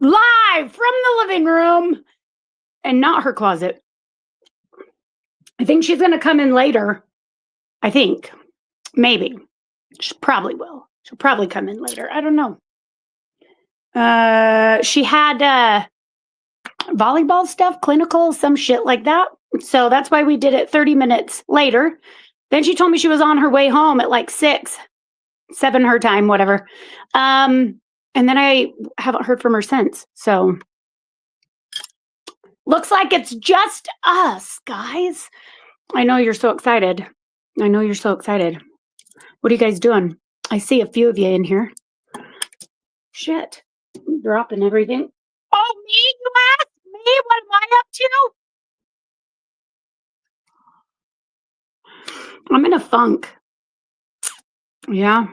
live from the living room and not her closet. I think she's going to come in later. I think. Maybe. She probably will. She'll probably come in later. I don't know. She had volleyball stuff, clinical, some shit like that. So that's why we did it 30 minutes later. Then she told me she was on her way home at like 7 her time, whatever. And then I haven't heard from her since. So looks like it's just us, guys. I know you're so excited. I know you're so excited. What are you guys doing? I see a few of you in here. Shit. I'm dropping everything. Oh, me? You asked me? What am I up to? I'm in a funk. Yeah.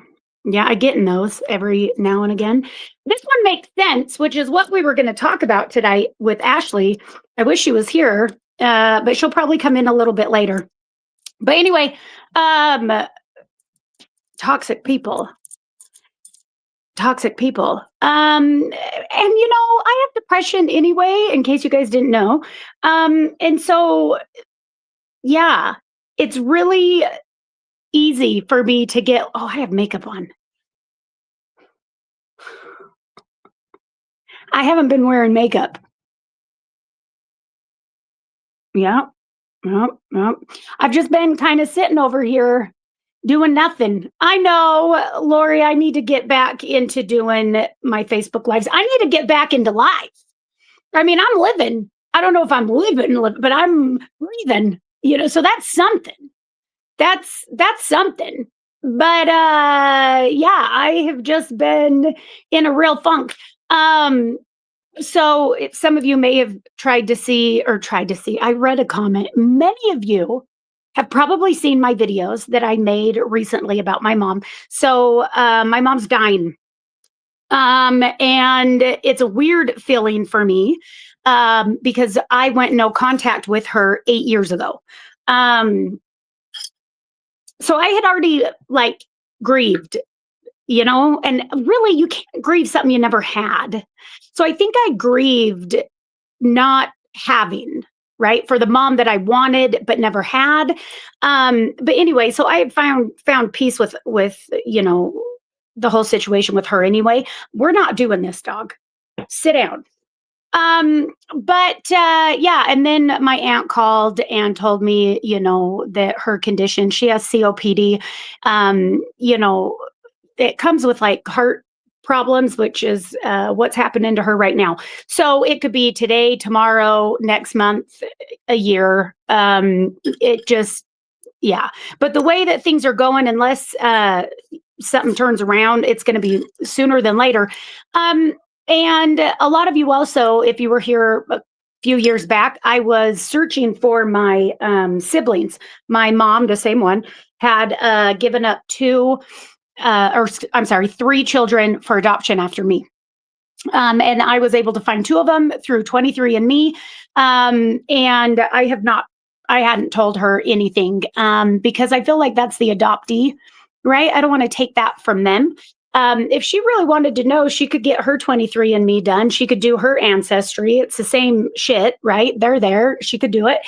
Yeah, I get in those every now and again. This one makes sense, which is what we were going to talk about today with Ashley. I wish she was here, but she'll probably come in a little bit later. But anyway, toxic people. Toxic people. And I have depression anyway, in case you guys didn't know. And so, yeah, it's really easy for me to get, oh, I have makeup on. I haven't been wearing makeup. Yeah. Yep. I've just been kind of sitting over here doing nothing. I know, Lori, I need to get back into doing my Facebook lives. I need to get back into live. I mean, I'm living. I don't know if I'm living, but I'm breathing, so that's something. That's something. But yeah, I have just been in a real funk. So some of you may have tried to see, I read a comment. Many of you have probably seen my videos that I made recently about my mom. So my mom's dying. And it's a weird feeling for me because I went no contact with her 8 years ago. So I had already grieved, and really you can't grieve something you never had. So I think I grieved not having, right, for the mom that I wanted but never had. But anyway, so I had found peace with the whole situation with her anyway. We're not doing this, dog. Sit down. But yeah, and then my aunt called and told me, that her condition, she has COPD. It comes with heart problems, which is what's happening to her right now. So it could be today, tomorrow, next month, a year. It just, yeah. But the way that things are going, unless something turns around, it's going to be sooner than later. And a lot of you also, if you were here a few years back, I was searching for my siblings. My mom, the same one, had given up 3 children for adoption after me. And I was able to find 2 of them through 23andMe. And I hadn't told her anything because I feel like that's the adoptee, right? I don't want to take that from them. If she really wanted to know, she could get her 23andMe done. She could do her ancestry. It's the same shit, right? They're there. She could do it.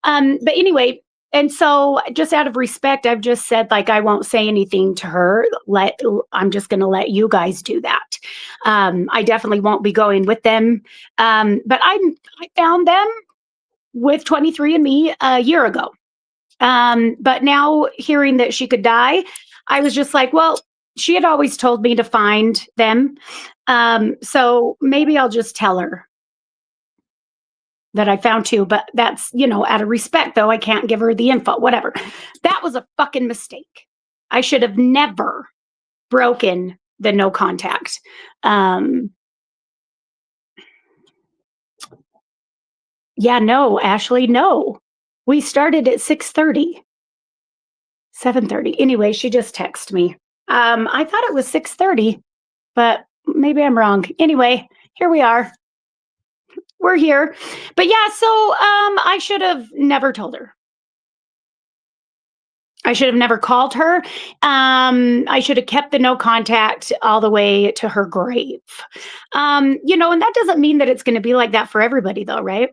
But anyway, and so just out of respect, I've just said, I won't say anything to her. I'm just going to let you guys do that. I definitely won't be going with them. But I found them with 23andMe a year ago. But now hearing that she could die, I was just like, well, she had always told me to find them. So maybe I'll just tell her that I found 2, but that's, out of respect, though. I can't give her the info, whatever. That was a fucking mistake. I should have never broken the no contact. Yeah, no, Ashley, no. We started at 6:30, 7:30. Anyway, she just texted me. I thought it was 6:30, but maybe I'm wrong. Anyway, here we are. We're here. But yeah, so I should have never told her. I should have never called her. I should have kept the no contact all the way to her grave. And that doesn't mean that it's going to be like that for everybody, though, right?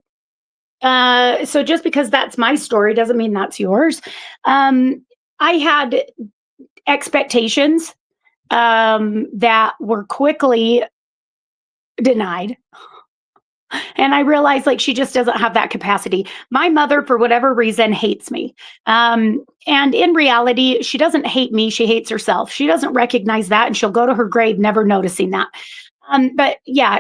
So just because that's my story doesn't mean that's yours. I had expectations that were quickly denied. And I realized like she just doesn't have that capacity. My mother, for whatever reason, hates me. And in reality, she doesn't hate me. She hates herself. She doesn't recognize that. And she'll go to her grave never noticing that. But yeah,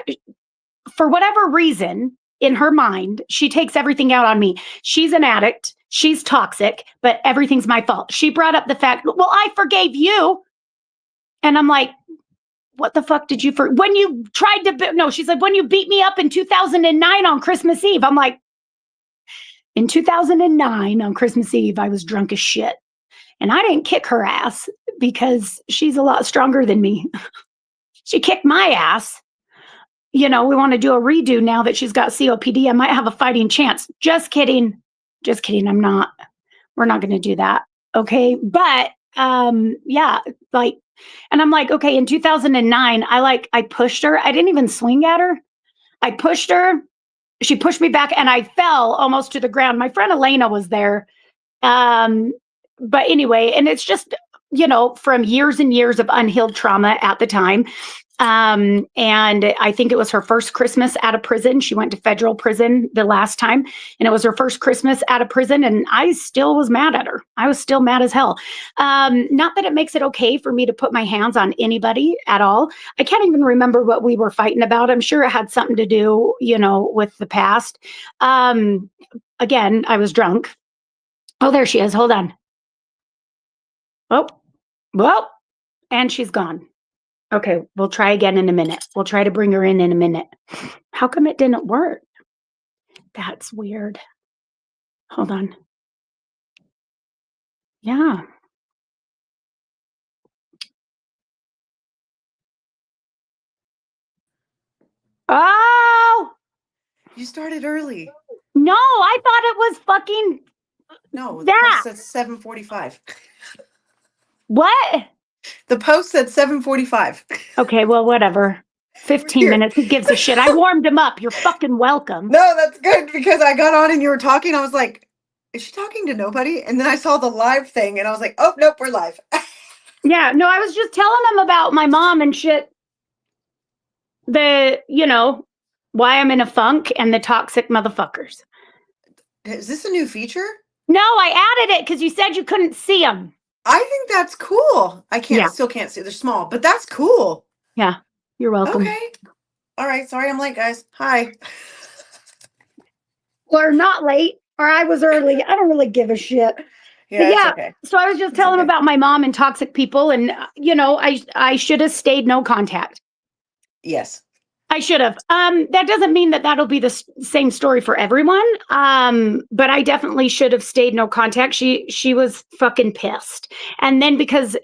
for whatever reason, in her mind, she takes everything out on me. She's an addict. She's toxic, but everything's my fault. She brought up the fact, well, I forgave you. And I'm like, what the fuck did you when you tried to no, she said when you beat me up in 2009 on Christmas Eve. I'm like, in 2009 on Christmas Eve I was drunk as shit, and I didn't kick her ass because she's a lot stronger than me. She kicked my ass. We want to do a redo now that she's got COPD. I might have a fighting chance. Just kidding. I'm not. We're not going to do that. Okay. But yeah, like, and I'm like, okay, in 2009, I pushed her. I didn't even swing at her. I pushed her. She pushed me back and I fell almost to the ground. My friend Elena was there. But anyway, and it's just, from years and years of unhealed trauma at the time. And I think it was her first Christmas out of prison. She went to federal prison the last time, and it was her first Christmas out of prison. And I still was mad at her. I was still mad as hell. Not that it makes it okay for me to put my hands on anybody at all. I can't even remember what we were fighting about. I'm sure it had something to do, with the past. Again, I was drunk. Oh, there she is. Hold on. Oh, well, and she's gone. Okay, we'll try again in a minute. We'll try to bring her in a minute. How come it didn't work? That's weird. Hold on. Yeah. Oh! You started early. No, I thought it was fucking No, the that. post said 7:45. What? The post said 7:45. Okay, well, whatever. 15 minutes. Who gives a shit? I warmed him up. You're fucking welcome. No, that's good because I got on and you were talking. I was like, is she talking to nobody? And then I saw the live thing and I was like, oh, nope, we're live. Yeah, no, I was just telling them about my mom and shit. Why I'm in a funk and the toxic motherfuckers. Is this a new feature? No, I added it because you said you couldn't see them. I think that's cool. I still can't see. They're small, but that's cool. Yeah, you're welcome. Okay. All right. Sorry I'm late, guys. Hi. Or not late, or I was early. I don't really give a shit. Yeah, okay. So I was just telling them about my mom and toxic people, and I should have stayed no contact. Yes. I should have. That doesn't mean that that'll be the same story for everyone. But I definitely should have stayed no contact. She was fucking pissed. And then because,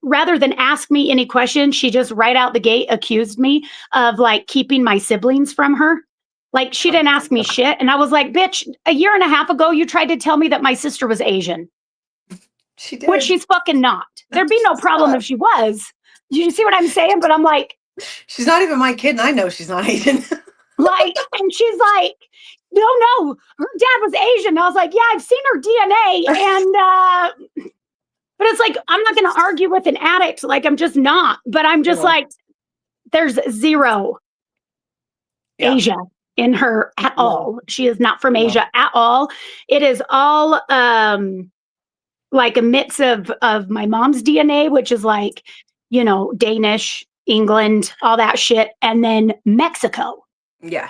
rather than ask me any questions, she just right out the gate accused me of like keeping my siblings from her. Like she didn't ask me shit. And I was like, bitch, a year and a half ago, you tried to tell me that my sister was Asian. She did. Which she's fucking not. There'd be no problem if she was. You see what I'm saying? But I'm like, she's not even my kid, and I know she's not Asian. And she's like, no, her dad was Asian. I was like, yeah, I've seen her DNA. And, but it's like, I'm not going to argue with an addict. Like, I'm just not. But I'm just like, there's zero Asia in her at all. She is not from Asia at all. It is all like a mix of my mom's DNA, which is like, Danish, England, all that shit, and then Mexico. Yeah.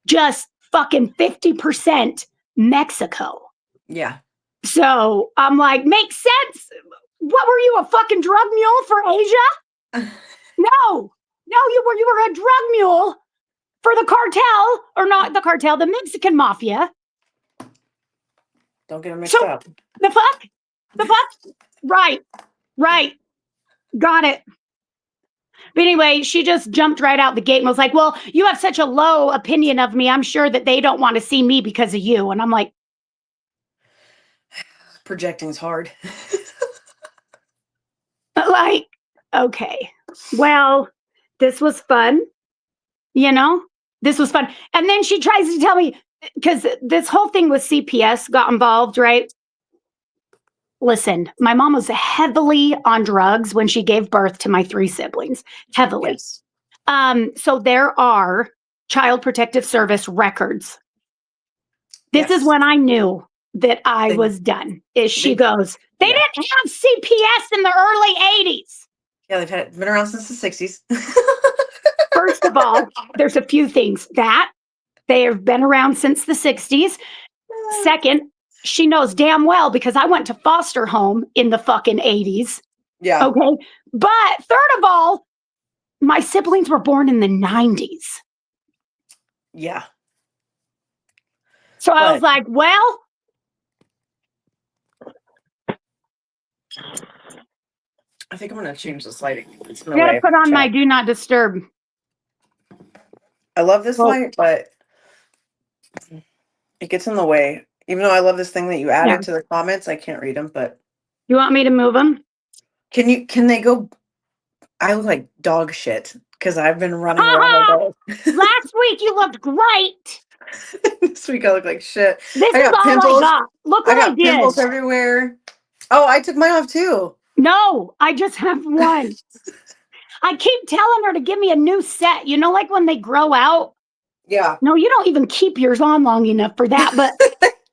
Just fucking 50% Mexico. Yeah. So I'm like, makes sense. What were you, a fucking drug mule for Asia? No, you were a drug mule for the cartel, or not the cartel, the Mexican mafia. Don't get them mixed up. The fuck? Right. Got it. But anyway, she just jumped right out the gate and was like, well, you have such a low opinion of me. I'm sure that they don't want to see me because of you. And I'm like, Projecting's hard. Like, okay, well, this was fun. This was fun. And then she tries to tell me, because this whole thing with CPS got involved, right? Listen, my mom was heavily on drugs when she gave birth to my 3 siblings, heavily. Yes. So there are Child Protective Service records. This is Yes. when I knew that I was done. Is she goes, they didn't have CPS in the early 80s. Yeah, been around since the 60s. First of all, there's a few things that they have been around since the 60s. Second, she knows damn well because I went to foster home in the fucking 80s. Yeah. Okay. But third of all, my siblings were born in the 90s. Yeah. So I was like, well, I think I'm going to change this lighting. It's I gotta put on my do not disturb. I love this light, but it gets in the way. Even though I love this thing that you added to the comments, I can't read them, but. You want me to move them? Can they go? I look like dog shit because I've been running around. Last week you looked great. This week I look like shit. This is all pimples. I got. Look what I did. Pimples everywhere. Oh, I took mine off too. No, I just have one. I keep telling her to give me a new set. Like when they grow out. Yeah. No, you don't even keep yours on long enough for that. But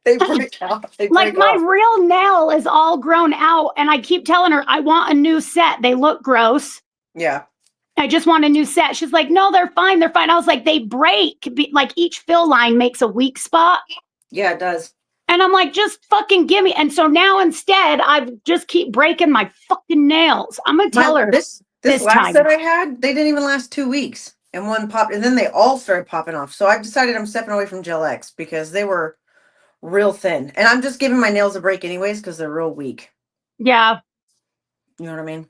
they break out. My real nail is all grown out, and I keep telling her I want a new set. They look gross. Yeah. I just want a new set. She's like, no, they're fine. They're fine. I was like, they break. Like each fill line makes a weak spot. Yeah, it does. And I'm like, just fucking give me. And so now instead, I just keep breaking my fucking nails. I'm gonna tell her this last time. set I had, they didn't even last 2 weeks, and one popped, and then they all started popping off. So I've decided I'm stepping away from Gel X because they were real thin, and I'm just giving my nails a break anyways because they're real weak. Yeah. You know what I mean?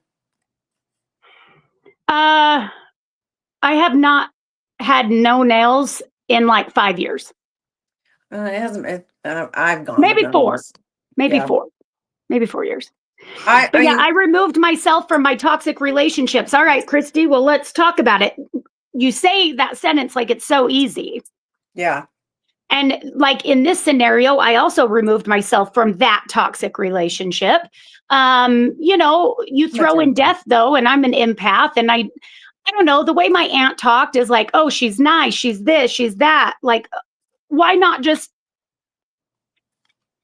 I have not had no nails in like 5 years. It hasn't. I've gone maybe 4, maybe 4, maybe 4 years. I removed myself from my toxic relationships. All right, Christy. Well, let's talk about it. You say that sentence like it's so easy. Yeah. And like in this scenario, I also removed myself from that toxic relationship. You throw in death though, and I'm an empath, and I don't know, the way my aunt talked is like, oh, she's nice, she's this, she's that. Like, why not just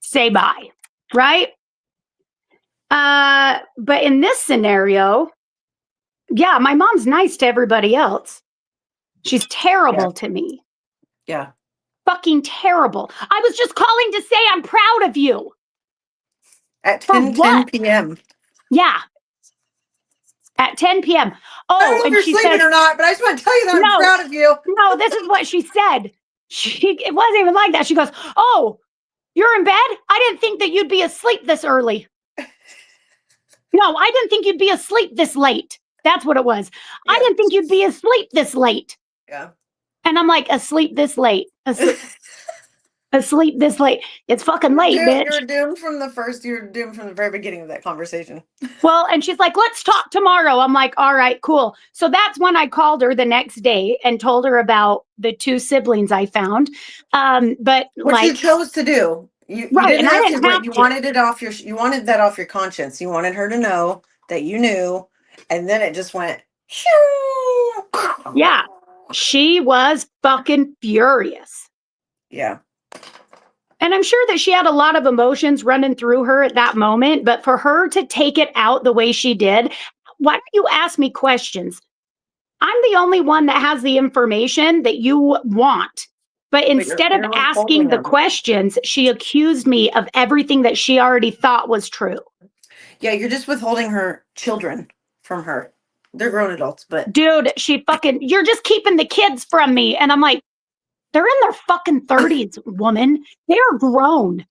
say bye, right? But in this scenario, yeah, my mom's nice to everybody else. She's terrible to me. Yeah. Fucking terrible. I was just calling to say I'm proud of you. At 10 p.m. Yeah. At 10 p.m. Oh, I don't know if you're sleeping or not, but I just want to tell you that I'm proud of you. No, this is what she said. It wasn't even like that. She goes, oh, you're in bed? I didn't think that you'd be asleep this early. No, I didn't think you'd be asleep this late. That's what it was. Yeah. I didn't think you'd be asleep this late. Yeah. And I'm like, asleep this late. Asleep this late. It's fucking late, bitch. You're doomed from the very beginning of that conversation. Well, and she's like, let's talk tomorrow. I'm like, all right, cool. So that's when I called her the next day and told her about the 2 siblings I found. But what you chose to do. You didn't have to. You wanted it off your. You wanted that off your conscience. You wanted her to know that you knew, and then it just went. Yeah, she was fucking furious. Yeah. And I'm sure that she had a lot of emotions running through her at that moment, but for her to take it out the way she did, why don't you ask me questions? I'm the only one that has the information that you want. But instead of asking the questions, she accused me of everything that she already thought was true. Yeah, you're just withholding her children from her. They're grown adults, but... Dude, you're just keeping the kids from me. And I'm like, they're in their fucking 30s, woman. They are grown.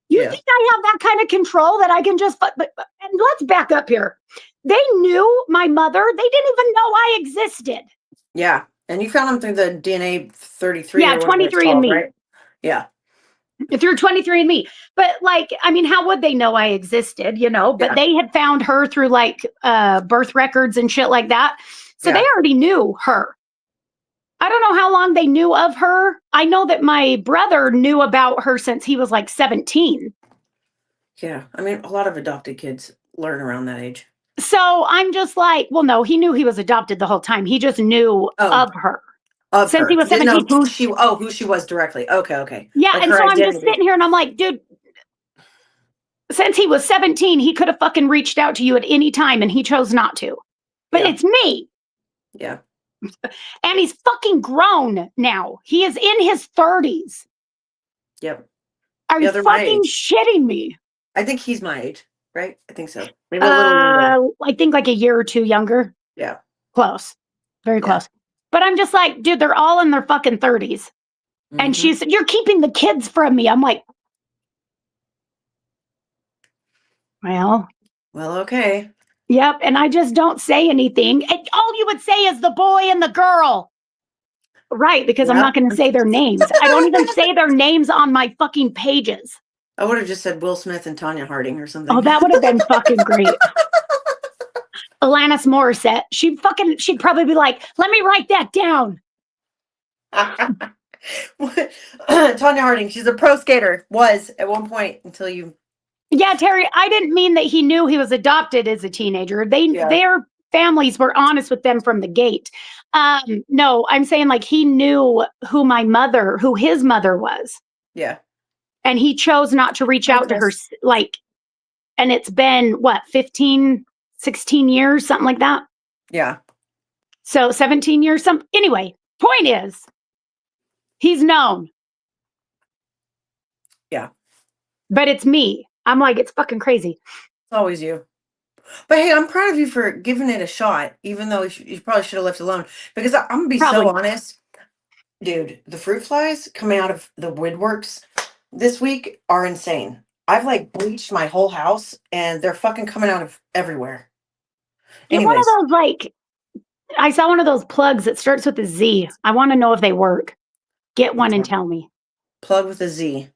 You think I have that kind of control that I can just... And let's back up here. They knew my mother. They didn't even know I existed. Yeah. And you found them through the DNA 33. Yeah, 23 and me. Right? Yeah. through 23andMe. But like, I mean, how would they know I existed, you know? But they had found her through like birth records and shit like that. So they already knew her. I don't know how long they knew of her. I know that my brother knew about her since he was like 17. Yeah. I mean, a lot of adopted kids learn around that age. So I'm just like, well, no, he knew he was adopted the whole time. He just knew of her. Since he was 17. Didn't know who she was directly. Okay. Yeah, like and so I'm just sitting here and I'm like, dude, since he was 17, he could have fucking reached out to you at any time and he chose not to. But it's me. Yeah. And he's fucking grown now. He is in his 30s. Yep. Are you fucking shitting me? I think he's my age, right? I think so. Maybe a little younger. I think like a year or two younger. Yeah. Close. Very close. But I'm just like, dude, they're all in their fucking 30s. Mm-hmm. And she said, you're keeping the kids from me. I'm like, well, okay. Yep. And I just don't say anything. And all you would say is the boy and the girl. Right. Because I'm not going to say their names. I don't even say their names on my fucking pages. I would have just said Will Smith and Tanya Harding or something. Oh, that would have been fucking great. Alanis Morissette. She'd probably be like, let me write that down. Tanya Harding, she's a pro skater, was at one point until you. Yeah, Terry, I didn't mean that he knew he was adopted as a teenager. Their families were honest with them from the gate. No, I'm saying like he knew who his mother was. Yeah. And he chose not to reach out to her, like, and it's been what, 15, 16 years, something like that. Yeah. So 17 years, anyway, point is, he's known. Yeah. But it's me. I'm like, it's fucking crazy. It's always you. But hey, I'm proud of you for giving it a shot, even though you probably should have left it alone. Because I'm going to be so honest. Dude, the fruit flies coming out of the woodworks this week are insane. I've like bleached my whole house and they're fucking coming out of everywhere. Get one of those, like, I saw one of those plugs that starts with a Z. I want to know if they work. Get one and tell me. Plug with a Z.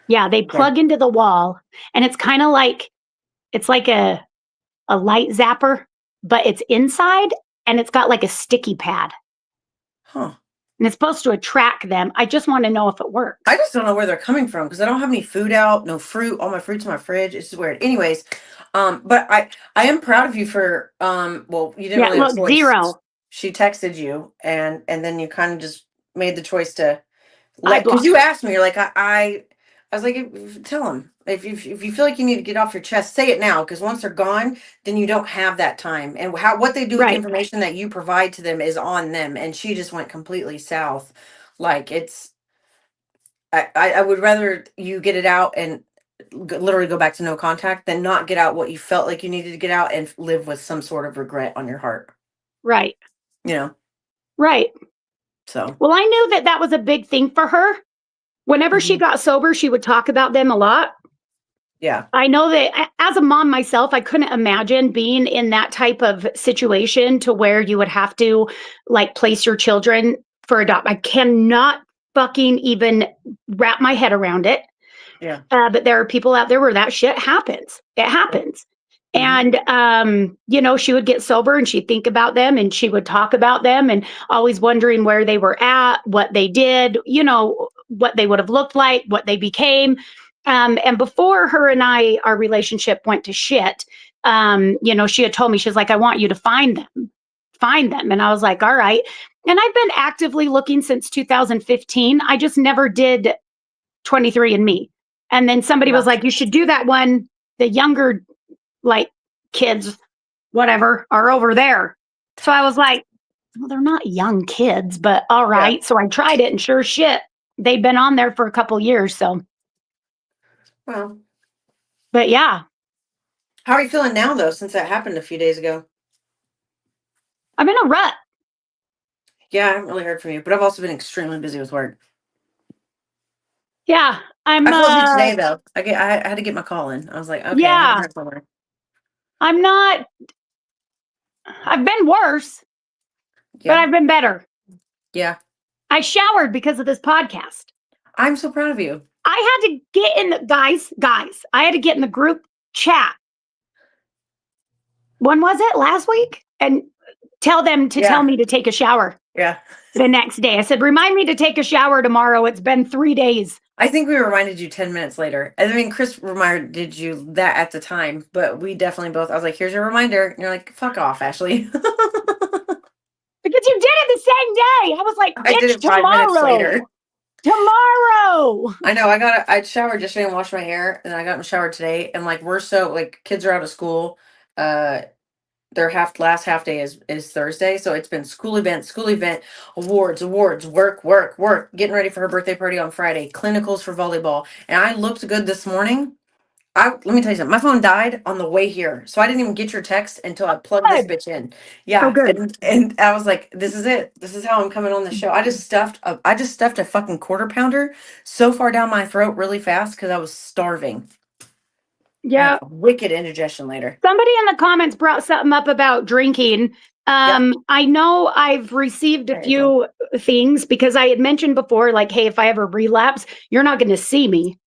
Yeah, they plug into the wall and it's kind of like, it's like a light zapper, but it's inside and it's got like a sticky pad. Huh. And it's supposed to attract them. I just want to know if it works. I just don't know where they're coming from because I don't have any food out, no fruit. All my fruit's in my fridge. It's just weird. Anyways, but I am proud of you for well, you didn't really have a choice. 0. She texted you and then you kind of just made the choice to because you asked me, you're like, I was like, tell him if you feel like you need to get off your chest, say it now, because once they're gone, then you don't have that time. And what they do with the information that you provide to them is on them. And she just went completely south. Like I would rather you get it out and literally go back to no contact than not get out what you felt like you needed to get out and live with some sort of regret on your heart. Right. You know. Right. So. Well, I knew that was a big thing for her. Whenever she got sober, she would talk about them a lot. Yeah. I know that as a mom myself, I couldn't imagine being in that type of situation to where you would have to like place your children for adopt. I cannot fucking even wrap my head around it. Yeah. But there are people out there where that shit happens. It happens. And, you know, she would get sober and she'd think about them and she would talk about them and always wondering where they were at, what they did, you know, what they would have looked like, what they became. And before her and our relationship went to shit, you know, she had told me, she's like, I want you to find them. And I was like, all right. And I've been actively looking since 2015. I just never did 23andMe. And then somebody was like, you should do that one. The younger like kids, whatever, are over there. So I was like, well, they're not young kids, but all right. Yeah. So I tried it and sure shit, they've been on there for a couple years. So, well, but yeah. How are you feeling now though, since that happened a few days ago? I'm in a rut. Yeah, I haven't really heard from you, but I've also been extremely busy with work. Yeah, I called you today though. I had to get my call in. I was like, okay, yeah. I'm not. I've been worse, but I've been better. Yeah. I showered because of this podcast. I'm so proud of you. I had to get in the guys, I had to get in the group chat. When was it? Last week? And tell them to tell me to take a shower. Yeah. The next day. I said, remind me to take a shower tomorrow. It's been 3 days. I think we reminded you 10 minutes later. I mean, Chris reminded you that at the time, but we definitely both, I was like, here's your reminder. And you're like, fuck off, Ashley. Because you did it the same day. I was like, I did it 5 minutes later. Tomorrow. I know. I showered yesterday and washed my hair, and then I got in the shower today. And like, we're so like, kids are out of school. Their last half day is Thursday, so it's been school event, awards, work, getting ready for her birthday party on Friday, clinicals for volleyball. And I looked good this morning. Let me tell you something. My phone died on the way here, so I didn't even get your text until I plugged this bitch in. Yeah, oh, good. And I was like, "This is it. This is how I'm coming on the show." I just stuffed a fucking quarter pounder so far down my throat really fast because I was starving. Yeah, wicked indigestion later. Somebody in the comments brought something up about drinking. I know I've received a few things because I had mentioned before, like, hey, if I ever relapse, you're not going to see me.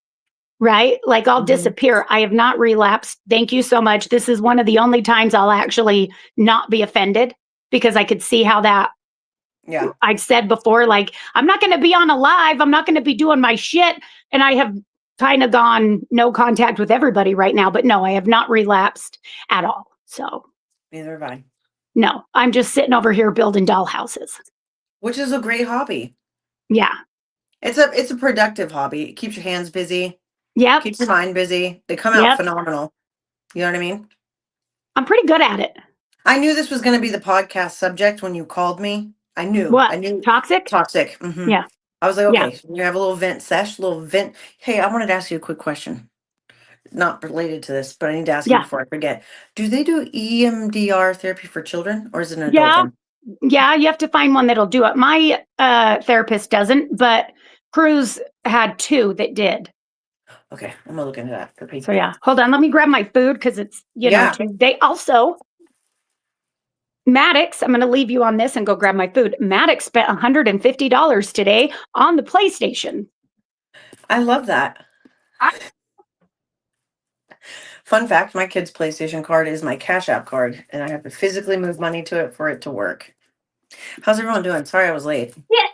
Right? Like I'll disappear. I have not relapsed. Thank you so much. This is one of the only times I'll actually not be offended because I could see how that. Yeah. I've said before, like, I'm not going to be on a live. I'm not going to be doing my shit. And I have kind of gone no contact with everybody right now. But no, I have not relapsed at all. So. Neither have I. No, I'm just sitting over here building doll houses. Which is a great hobby. Yeah. It's a productive hobby. It keeps your hands busy. Yep. Keeps your mind busy. They come out phenomenal. You know what I mean? I'm pretty good at it. I knew this was going to be the podcast subject when you called me. I knew. What? I knew. Toxic? Toxic. Mm-hmm. Yeah. I was like, okay, you have a little vent sesh, Hey, I wanted to ask you a quick question. Not related to this, but I need to ask you before I forget. Do they do EMDR therapy for children, or is it an adult thing? Yeah, you have to find one that'll do it. My therapist doesn't, but Cruz had 2 that did. Okay, I'm gonna look into that for people. So yeah, hold on. Let me grab my food because it's know Tuesday. Also, Maddox, I'm going to leave you on this and go grab my food. Maddox spent $150 today on the PlayStation. I love that. Fun fact, my kid's PlayStation card is my Cash App card, and I have to physically move money to it for it to work. How's everyone doing? Sorry I was late. Yeah.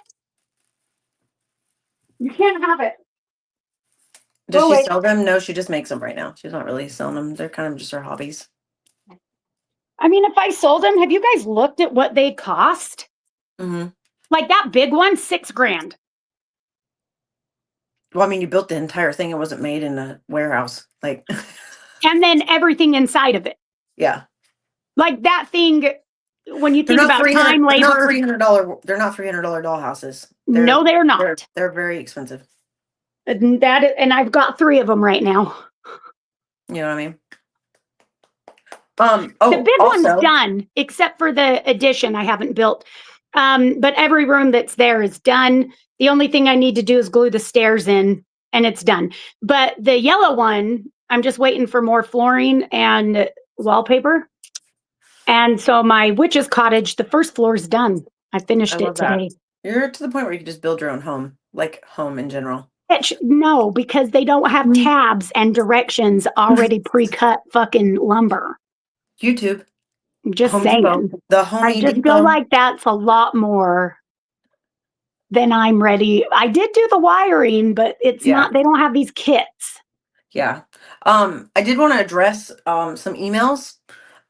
You can't have it. Does she sell them? No, she just makes them right now. She's not really selling them. They're kind of just her hobbies. I mean, if I sold them, have you guys looked at what they cost? Mm-hmm. Like that big one, $6,000. Well, I mean, you built the entire thing. It wasn't made in a warehouse. Like, and then everything inside of it. Yeah. Like that thing, when you think about time, labor. They're not $300 doll houses. No, they're not. They're very expensive. And I've got 3 of them right now. You know what I mean? The big one's done, except for the addition I haven't built. But every room that's there is done. The only thing I need to do is glue the stairs in, and it's done. But the yellow one, I'm just waiting for more flooring and wallpaper. And so my witch's cottage, the first floor is done. I finished it today. You're to the point where you can just build your own home, like home in general. No, because they don't have tabs and directions already pre-cut fucking lumber. YouTube. Just Home saying. Depot. The Home I just feel like that's a lot more than I'm ready. I did do the wiring, but it's not, they don't have these kits. Yeah. I did want to address some emails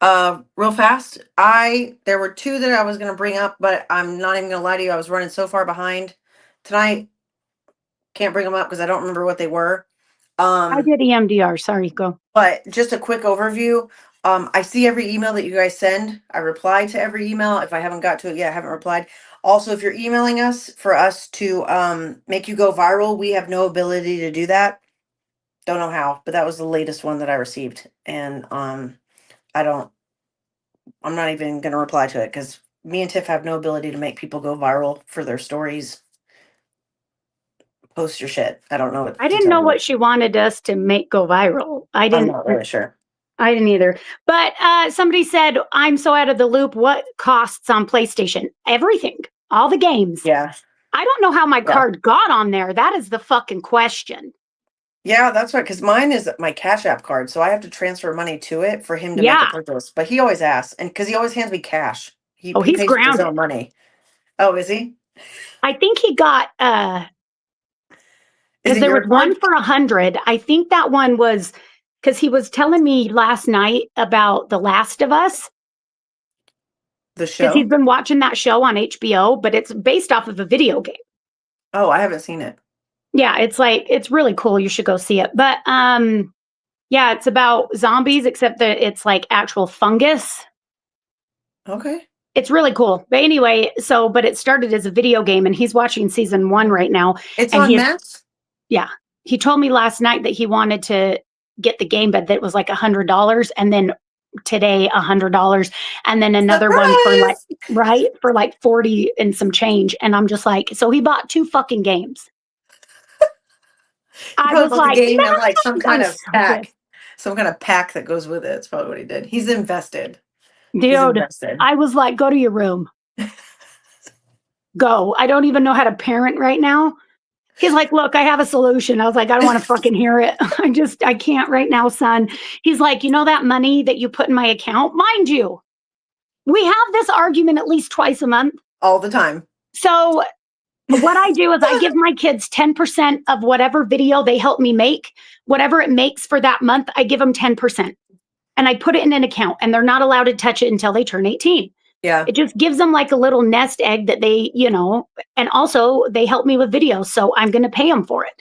real fast. There were 2 that I was going to bring up, but I'm not even going to lie to you. I was running so far behind tonight. Can't bring them up because I don't remember what they were. I did EMDR. Sorry, go. But just a quick overview. I see every email that you guys send. I reply to every email. If I haven't got to it yet, I haven't replied. Also, if you're emailing us for us to make you go viral, we have no ability to do that. Don't know how, but that was the latest one that I received. And I'm not even going to reply to it because me and Tiff have no ability to make people go viral for their stories. Post your shit. I don't know. I didn't know what she wanted us to make go viral. I'm not really sure. I didn't either. But somebody said, I'm so out of the loop. What costs on PlayStation? Everything. All the games. Yeah. I don't know how my card got on there. That is the fucking question. Yeah, that's right. Because mine is my Cash App card, so I have to transfer money to it for him to make a Yeah. purchase. But he always asks, and because he always hands me cash, Oh, he he's pays with his grounded. own money. Oh, is he? I think he got Is because it there your was one card? for 100. I think that one was because he was telling me last night about The Last of Us The because he's show? been watching that show on HBO, but it's based off of a video game. Oh, I haven't seen it. Yeah, it's really cool. You should go see it. But yeah, it's about zombies, except that it's like actual fungus. Okay. It's really cool. But anyway, but it started as a video game, and he's watching season 1 right now. It's And on Max? yeah, he told me last night that he wanted to get the game, but that was like $100, and then today $100, and then another one for like Surprise! right for like 40 and some change. And I'm just like, so he bought 2 fucking games. He I probably was bought the like, game and like some man, I'm kind of so pissed. pack. Some kind of pack that goes with it. That's probably what he did. He's invested. He's Dude, invested. I was like, go to your room. Go. I don't even know how to parent right now. He's like, look, I have a solution. I was like, I don't want to fucking hear it. I can't right now, son. He's like, you know that money that you put in my account? Mind you, we have this argument at least twice a month. All the time. So what I do is I give my kids 10% of whatever video they help me make, whatever it makes for that month, I give them 10%. And I put it in an account, and they're not allowed to touch it until they turn 18. Yeah. It just gives them like a little nest egg that they, and also they help me with videos. So I'm going to pay them for it.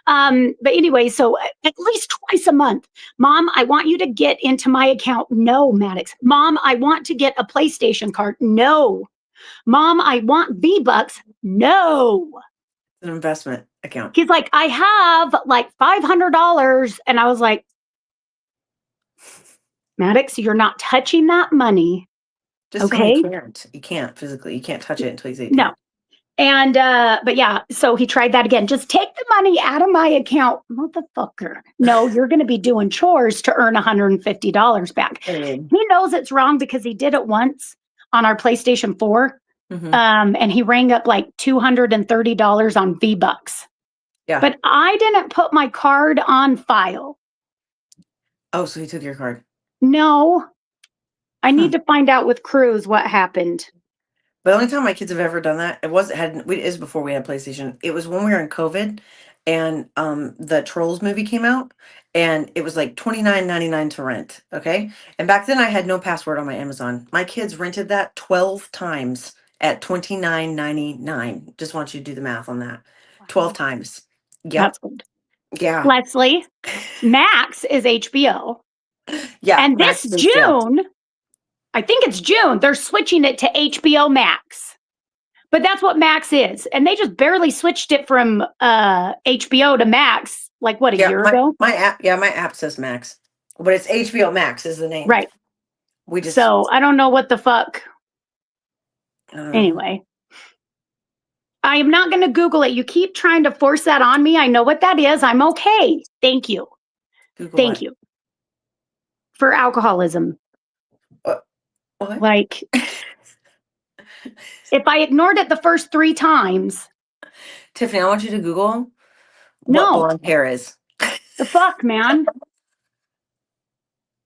But anyway, so at least twice a month, Mom, I want you to get into my account. No, Maddox. Mom, I want to get a PlayStation card. No. Mom, I want V-Bucks. No. It's an investment account. He's like, I have like $500. And I was like, Maddox, you're not touching that money. Just tell him Okay. you can't. You can't physically. You can't touch it until he's 18. No. And but yeah, so he tried that again. Just take the money out of my account, motherfucker. No, you're going to be doing chores to earn $150 back. He knows it's wrong because he did it once on our PlayStation 4. Mhm. And he rang up like $230 on V-Bucks. Yeah. But I didn't put my card on file. Oh, so he took your card. No. I need to find out with Cruz what happened. But the only time my kids have ever done that, it is before we had PlayStation. It was when we were in COVID, and the Trolls movie came out, and it was like $29.99 to rent. Okay, and back then I had no password on my Amazon. My kids rented that 12 times at $29.99. Just want you to do the math on that. 12 times. Yep. That's good. Yeah. Leslie, Max is HBO. Yeah. And this June, I think it's June, they're switching it to HBO Max. But that's what Max is. And they just barely switched it from HBO to Max, like what, a year ago? My app says Max. But it's HBO Max is the name. Right. So I don't know what the fuck. Anyway. I am not going to Google it. You keep trying to force that on me. I know what that is. I'm okay. Thank you. Thank you. For alcoholism. What? Like, if I ignored it the first 3 times. Tiffany, I want you to Google what blonde hair is. The fuck, man.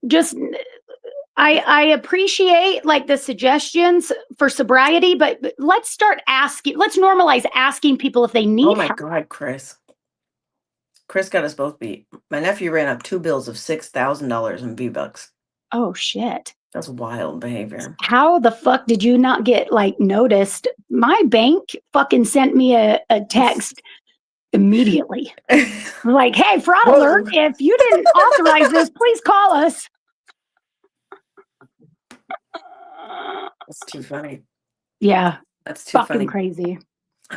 Just, I appreciate like the suggestions for sobriety, but let's start asking, let's normalize asking people if they need help. Oh my God, Chris. Chris got us both beat. My nephew ran up 2 bills of $6,000 in V-Bucks. Oh shit. That's wild behavior. How the fuck did you not get like noticed? My bank fucking sent me a text immediately. Like, hey, fraud alert. If you didn't authorize this, please call us. That's too funny. Yeah. That's too fucking funny. Crazy.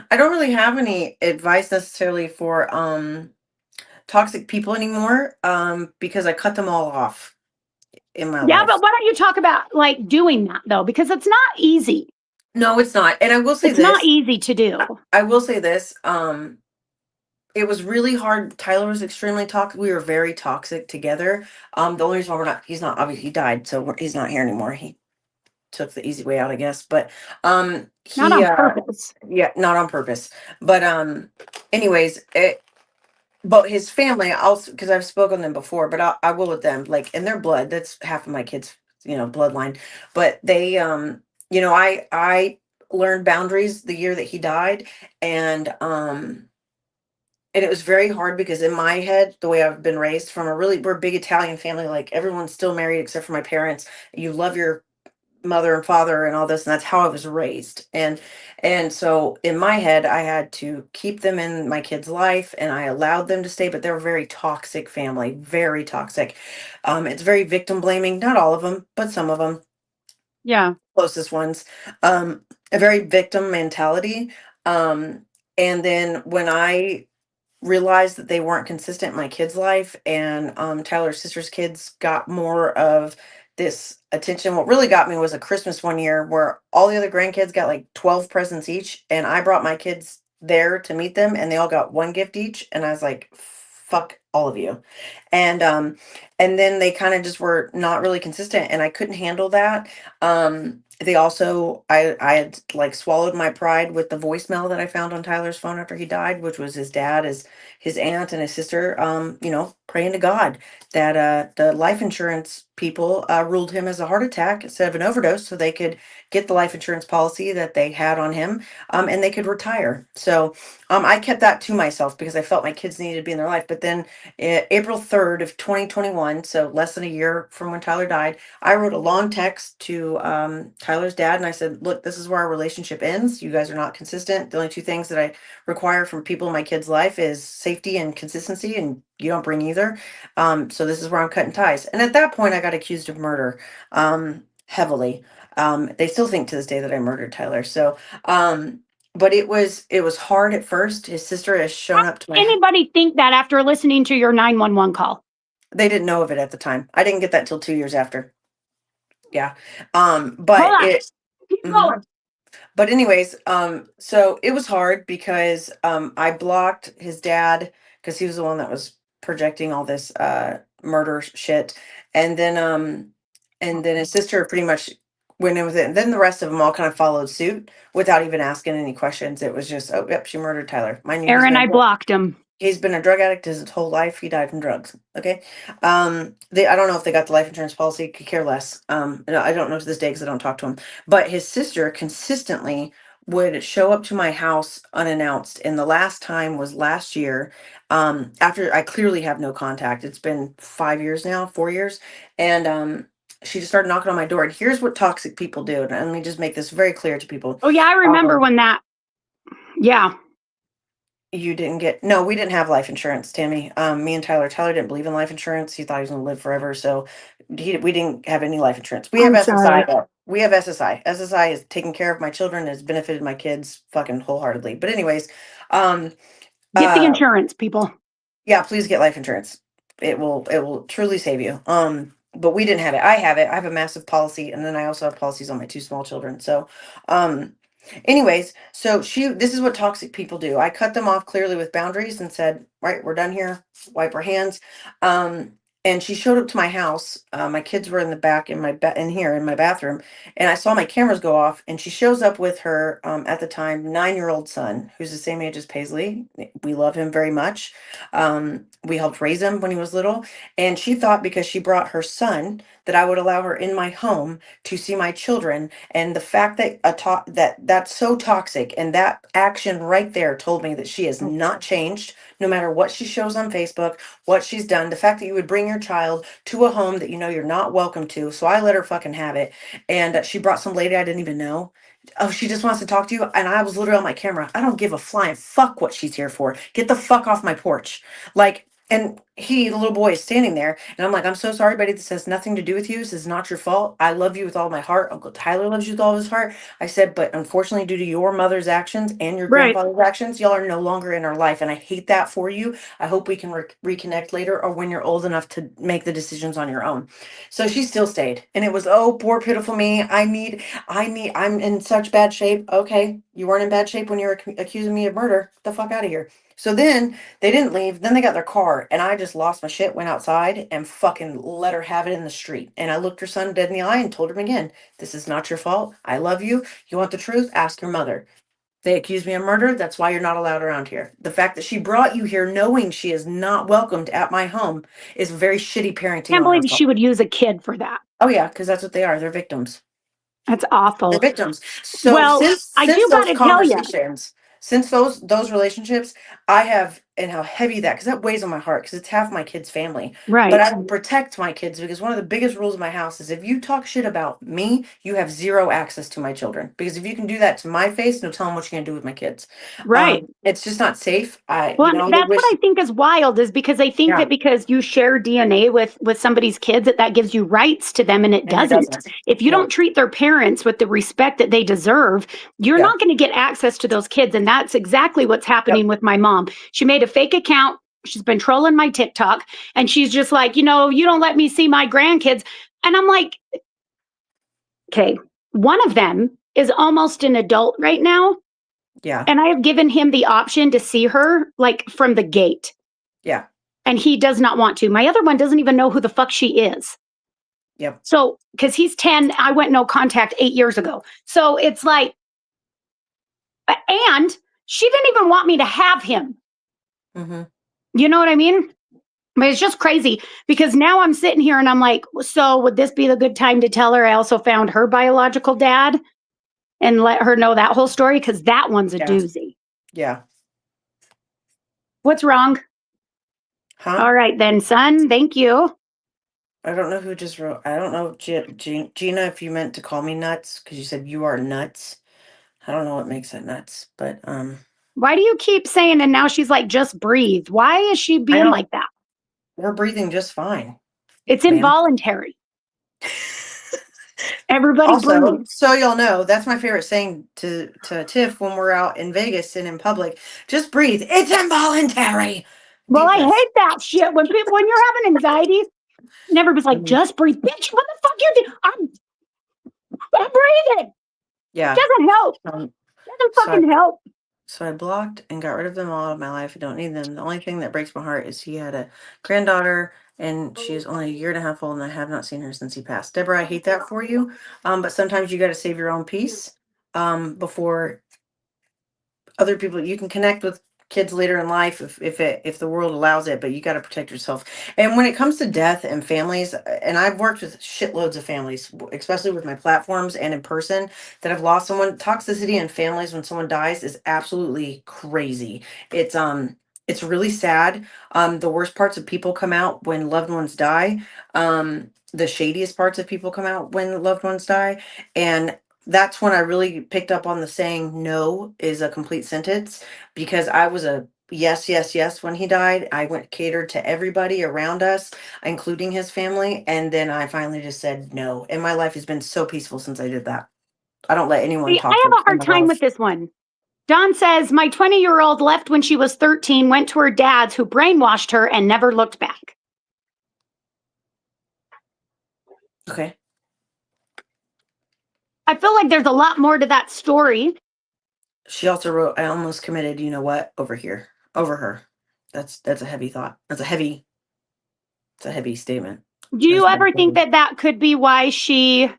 I don't really have any advice necessarily for toxic people anymore because I cut them all off in my life. Yeah, but why don't you talk about like doing that though? Because it's not easy. No, it's not. And I will say it's not easy to do. I will say this. It was really hard. Tyler was extremely toxic. We were very toxic together. The only reason why he's not, obviously he died, so he's not here anymore. He took the easy way out, I guess. But not on purpose. Yeah, not on purpose. But anyways, but his family, I'll because I've spoken to them before, but I will with them. Like in their blood, that's half of my kids, bloodline. But they, I learned boundaries the year that he died, and and it was very hard because in my head, the way I've been raised from we're a big Italian family. Like everyone's still married except for my parents. You love your mother and father and all this, and that's how I was raised. And so in my head I had to keep them in my kids life, and I allowed them to stay, but they're a very toxic family, very toxic. It's very victim blaming, not all of them but some of them, Yeah. closest ones. A very victim mentality. um and then when I realized that they weren't consistent in my kids' life, and Tyler's sister's kids got more of this attention. What really got me was a Christmas one year where all the other grandkids got like 12 presents each, and I brought my kids there to meet them, and they all got one gift each, and I was like, fuck all of you. And then they kind of just were not really consistent, and I couldn't handle that. They also, I had like swallowed my pride with the voicemail that I found on Tyler's phone after he died, which was his dad, his aunt, and his sister, praying to God that the life insurance people ruled him as a heart attack instead of an overdose, so they could get the life insurance policy that they had on him, and they could retire. So I kept that to myself because I felt my kids needed to be in their life. But then April 3rd of 2021, so less than a year from when Tyler died, I wrote a long text to Tyler's dad, and I said, look, this is where our relationship ends. You guys are not consistent. The only two things that I require from people in my kid's life is safety and consistency, and you don't bring either. So this is where I'm cutting ties. And at that point, I got accused of murder, heavily. They still think to this day that I murdered Tyler. So, but it was hard at first. His sister has shown up to my. Anybody think that after listening to your 911 call? They didn't know of it at the time. I didn't get that till 2 years after. Yeah. Hold But on. it. Keep Mhm. going. But anyways, so it was hard because I blocked his dad because he was the one that was projecting all this murder shit. And then his sister pretty much went in with it. And then the rest of them all kind of followed suit without even asking any questions. It was just, oh yep, she murdered Tyler. Mind you, Aaron, I blocked him. he's been a drug addict his whole life. He died from drugs. Okay. I don't know if they got the life insurance policy, could care less. No, I don't know to this day because I don't talk to him. But his sister consistently would show up to my house unannounced. And the last time was last year. After I clearly have no contact. It's been 5 years now, 4 years. And she just started knocking on my door. And here's what toxic people do. And let me just make this very clear to people. Oh, yeah, I remember when that. Yeah. You didn't get no, we didn't have life insurance, Tammy. Me and Tyler didn't believe in life insurance. He thought he was gonna live forever, so we didn't have any life insurance. We have I'm SSI sorry. though. We have SSI. SSI is taking care of my children, has benefited my kids fucking wholeheartedly. But anyways, um, Get the uh, insurance, people. yeah, please get life insurance. It will truly save you. But we didn't have it. I have it. I have a massive policy, and then I also have policies on my two small children. So, um, anyways, so this is what toxic people do. I cut them off clearly with boundaries and said, right, we're done here. Wipe our hands. Um, and she showed up to my house. My kids were in the back in here in my bathroom, and I saw my cameras go off. And she shows up with her at the time 9-year-old son, who's the same age as Paisley. We love him very much. We helped raise him when he was little, and she thought because she brought her son that I would allow her in my home to see my children. And the fact that that's so toxic, and that action right there told me that she has not changed, no matter what she shows on Facebook, what she's done. The fact that you would bring your child to a home that you know you're not welcome to. So I let her fucking have it. And she brought some lady I didn't even know. Oh, she just wants to talk to you. And I was literally on my camera. I don't give a flying fuck what she's here for. Get the fuck off my porch. Like, and the little boy, is standing there, and I'm like, I'm so sorry, buddy. This has nothing to do with you. This is not your fault. I love you with all my heart. Uncle Tyler loves you with all his heart. I said, but unfortunately, due to your mother's actions and your Right. grandfather's actions, y'all are no longer in our life. And I hate that for you. I hope we can reconnect later, or when you're old enough to make the decisions on your own. So she still stayed. And it was, oh, poor, pitiful me. I'm in such bad shape. Okay. You weren't in bad shape when you were accusing me of murder. Get the fuck out of here. So then they didn't leave. Then they got their car, and I just lost my shit, went outside, and fucking let her have it in the street. And I looked her son dead in the eye and told him again, this is not your fault. I love you. You want the truth? Ask your mother. They accuse me of murder. That's why you're not allowed around here. The fact that she brought you here knowing she is not welcomed at my home is very shitty parenting Can't on her believe part. she would use a kid for that. Oh yeah, because that's what they are. They're victims. That's They're awful. victims. So Well, I since do those got to tell you, conversations, since those relationships, I have, and how heavy that, because that weighs on my heart, because it's half my kids' family. But right, I will protect my kids, because one of the biggest rules in my house is if you talk shit about me, you have zero access to my children. Because if you can do that to my face, no telling what you're gonna do with my kids. right. It's just not safe. Well, and I that's what wish. I think is wild is because I think Yeah, that because you share DNA with somebody's kids that gives you rights to them and it and it doesn't. doesn't. If you Yeah, don't treat their parents with the respect that they deserve, you're yeah, not going to get access to those kids and that's exactly what's yep, happening with my mom. She made a fake account. She's been trolling my TikTok and she's just like, you don't let me see my grandkids. And I'm like, okay, one of them is almost an adult right now yeah, and I have given him the option to see her like from the gate yeah, and he does not want to. My other one doesn't even know who the fuck she is. yep. So, because he's 10, I went no contact 8 years ago. So it's like, and she didn't even want me to have him. Mm-hmm. You know what I mean? But it's just crazy because now I'm sitting here and I'm like, so would this be the good time to tell her I also found her biological dad and let her know that whole story? Because that one's a Yeah, doozy. yeah. What's wrong? Huh? All right, then, son. Thank you. I don't know who just wrote. I don't know, Gina, if you meant to call me nuts because you said you are nuts. I don't know what makes it nuts, but Why do you keep saying, and now she's like, just breathe? Why is she I being don't. like that? We're breathing just fine, It's ma'am. involuntary. Everybody breathe. Also, so y'all know, that's my favorite saying to Tiff when we're out in Vegas and in public. Just breathe. It's involuntary. Well, Deep I breaths. hate that shit when you're having anxiety. Never was like, Mhm. just breathe, bitch. What the fuck you do? I'm breathing. Yeah. Doesn't help. Um, Doesn't so I fucking help. So I blocked and got rid of them all out of my life. I don't need them. The only thing that breaks my heart is he had a granddaughter and she is only a year and a half old and I have not seen her since he passed. Deborah, I hate that for you. But sometimes you got to save your own peace before other people. You can connect with kids later in life if the world allows it, but you got to protect yourself. And when it comes to death and families, and I've worked with shitloads of families, especially with my platforms and in person, that have lost someone. Toxicity in families when someone dies is absolutely crazy. It's really sad. The worst parts of people come out when loved ones die. The shadiest parts of people come out when loved ones die. And that's when I really picked up on the saying no is a complete sentence, because I was a yes, yes, yes when he died. I went catered to everybody around us, including his family. And then I finally just said no. And my life has been so peaceful since I did that. I don't let anyone See, talk I to have a in hard my time with life. this one. Don says, my 20-year-old left when she was 13, went to her dad's who brainwashed her and never looked back. Okay. I feel like there's a lot more to that story. She also wrote, I almost committed, you know what, over here, over her. That's a heavy thought. It's a heavy statement. Do That's you very ever think heavy. that that could be why she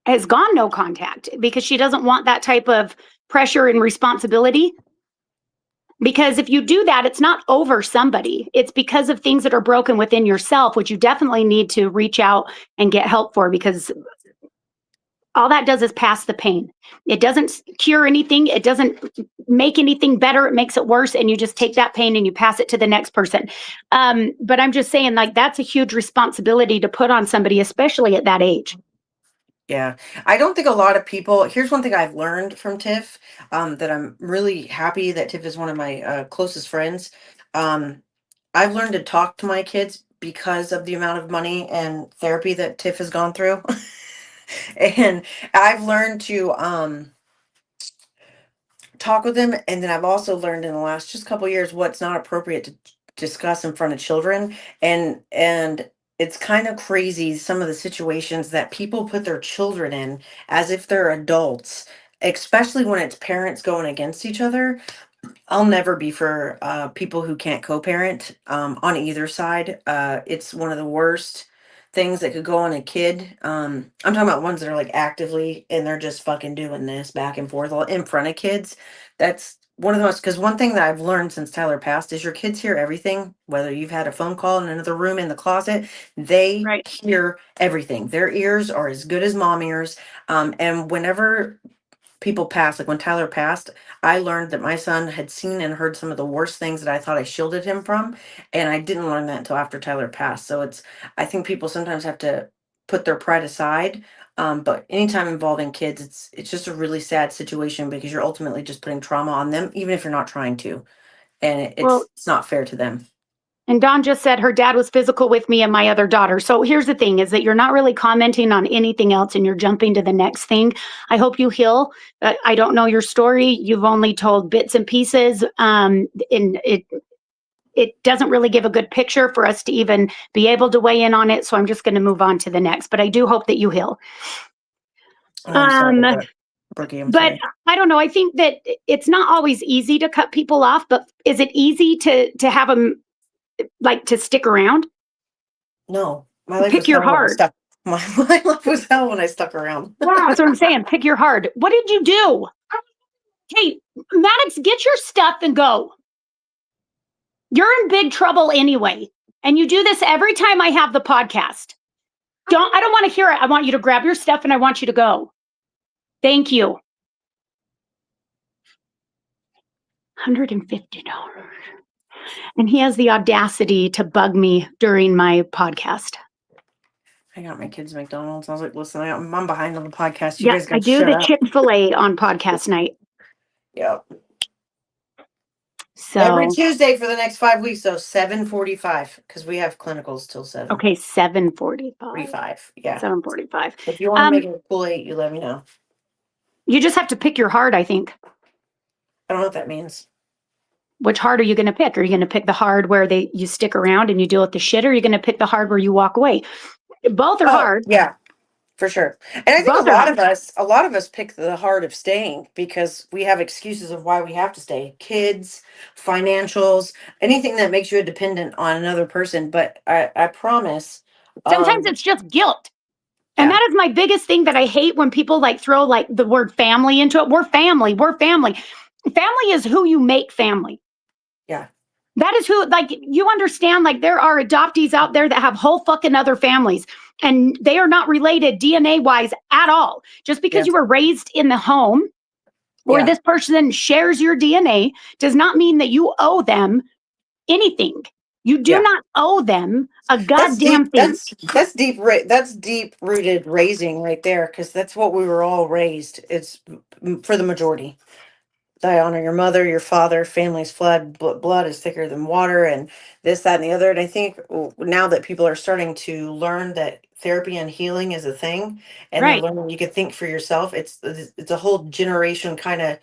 has gone no contact because she doesn't want that type of pressure and responsibility? Because if you do that, it's not over somebody. It's because of things that are broken within yourself, which you definitely need to reach out and get help for because all that does is pass the pain. It doesn't cure anything. It doesn't make anything better. It makes it worse. And you just take that pain and you pass it to the next person. But I'm just saying, like, that's a huge responsibility to put on somebody, especially at that age. Yeah, I don't think a lot of people. Here's one thing I've learned from Tiff, that I'm really happy that Tiff is one of my closest friends. Um, I've learned to talk to my kids because of the amount of money and therapy that Tiff has gone through. And I've learned to talk with them, and then I've also learned in the last just couple years what's not appropriate to discuss in front of children. And it's kind of crazy some of the situations that people put their children in as if they're adults, especially when it's parents going against each other. I'll never be for people who can't co-parent on either side. It's one of the worst things that could go on a kid. I'm talking about ones that are like actively and they're just fucking doing this back and forth all in front of kids. That's one of the most, because one thing that I've learned since Tyler passed is your kids hear everything, whether you've had a phone call in another room in the closet, they Right. hear everything. Their ears are as good as mom ears. And whenever people pass, like when Tyler passed, I learned that my son had seen and heard some of the worst things that I thought I shielded him from. And I didn't learn that until after Tyler passed. So I think people sometimes have to put their pride aside. But anytime involving kids, it's just a really sad situation because you're ultimately just putting trauma on them, even if you're not trying to. And Well, it's not fair to them. and Dawn just said her dad was physical with me and my other daughter. So here's the thing is that you're not really commenting on anything else and you're jumping to the next thing. I hope you heal. I don't know your story. You've only told bits and pieces. And it doesn't really give a good picture for us to even be able to weigh in on it. So I'm just going to move on to the next. But I do hope that you heal. I'm sorry, Brookie, I'm But sorry. I don't know. I think that it's not always easy to cut people off, but is it easy to have them like to stick around? No, my life Pick was your hell when I hard. stuck. My life was hell when I stuck around. Wow, that's what I'm saying. Pick your hard. What did you do? Hey, Maddox, get your stuff and go. You're in big trouble anyway. And you do this every time I have the podcast. I don't want to hear it. I want you to grab your stuff and I want you to go. Thank you. $150. And he has the audacity to bug me during my podcast. I got my kids McDonald's. I was like, listen, I'm behind on the podcast. You Yeah, guys I got to do shut the up. Chick-fil-A on podcast night. Yep. Every So, Tuesday for the next 5 weeks, though, 7:45, because we have clinicals till 7:45. okay, 7:45. Yeah. 7:45. If you want to make it a cool 8, you let me know. You just have to pick your heart, I think. I don't know what that means. Which heart are you going to pick? Are you going to pick the hard where you stick around and you deal with the shit, or are you going to pick the hard where you walk away? Both are hard. Yeah, for sure. And I think Both are hard. a lot of us pick the hard of staying because we have excuses of why we have to stay. Kids, financials, anything that makes you a dependent on another person. But I promise. Sometimes it's just guilt. And Yeah. that is my biggest thing that I hate when people like throw like the word family into it. We're family. We're family. Family is who you make family. Yeah. That is who, like, you understand, like, there are adoptees out there that have whole fucking other families and they are not related DNA wise at all. Just because you were raised in the home or this person shares your DNA does not mean that you owe them anything. You do not owe them a goddamn thing. That's deep. That's deep rooted raising right there, because that's what we were all raised. It's for the majority. I honor your mother, your father, family's blood is thicker than water, and this, that, and the other. And I think now that people are starting to learn that therapy and healing is a thing, and they're learning you can think for yourself, it's a whole generation kind of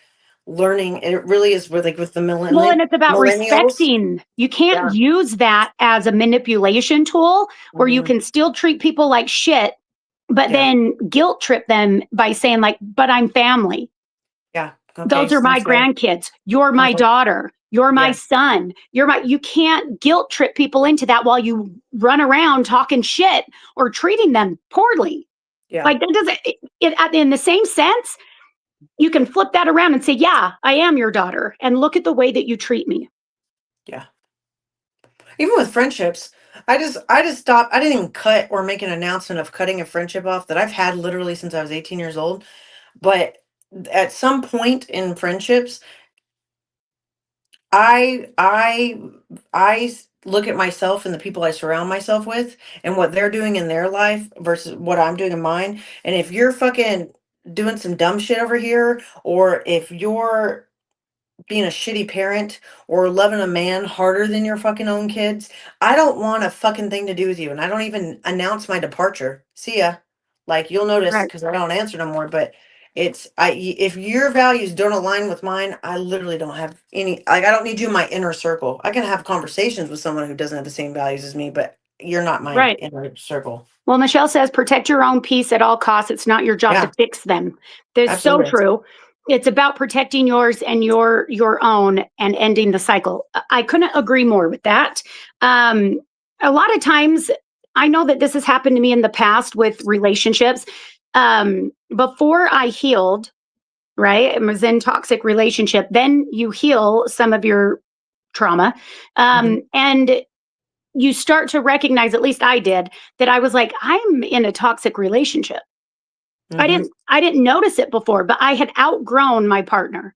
learning. And it really is with the Well, and it's about millennials. respecting. You can't use that as a manipulation tool where you can still treat people like shit, but then guilt trip them by saying like, but I'm family. Yeah. Okay, those are my grandkids. You're my daughter. You're my son. You can't guilt trip people into that while you run around talking shit or treating them poorly. Yeah. Like that doesn't, in the same sense, you can flip that around and say, yeah, I am your daughter. And look at the way that you treat me. Yeah. Even with friendships, I just stopped. I didn't even cut or make an announcement of cutting a friendship off that I've had literally since I was 18 years old. But at some point in friendships, I look at myself and the people I surround myself with and what they're doing in their life versus what I'm doing in mine. And if you're fucking doing some dumb shit over here, or if you're being a shitty parent or loving a man harder than your fucking own kids, I don't want a fucking thing to do with you. And I don't even announce my departure. See ya. Like, you'll notice because I don't answer no more, but if your values don't align with mine, I literally don't have any, like, I don't need you in my inner circle. I can have conversations with someone who doesn't have the same values as me, but you're not my inner circle. Well, Michelle says, protect your own peace at all costs. It's not your job to fix them. That's so true. It's about protecting yours and your own and ending the cycle. I couldn't agree more with that. A lot of times I know that this has happened to me in the past with relationships. Before I healed, right, and was in toxic relationship, then you heal some of your trauma, and you start to recognize, at least I did, that I was like, I'm in a toxic relationship. I didn't notice it before, but I had outgrown my partner.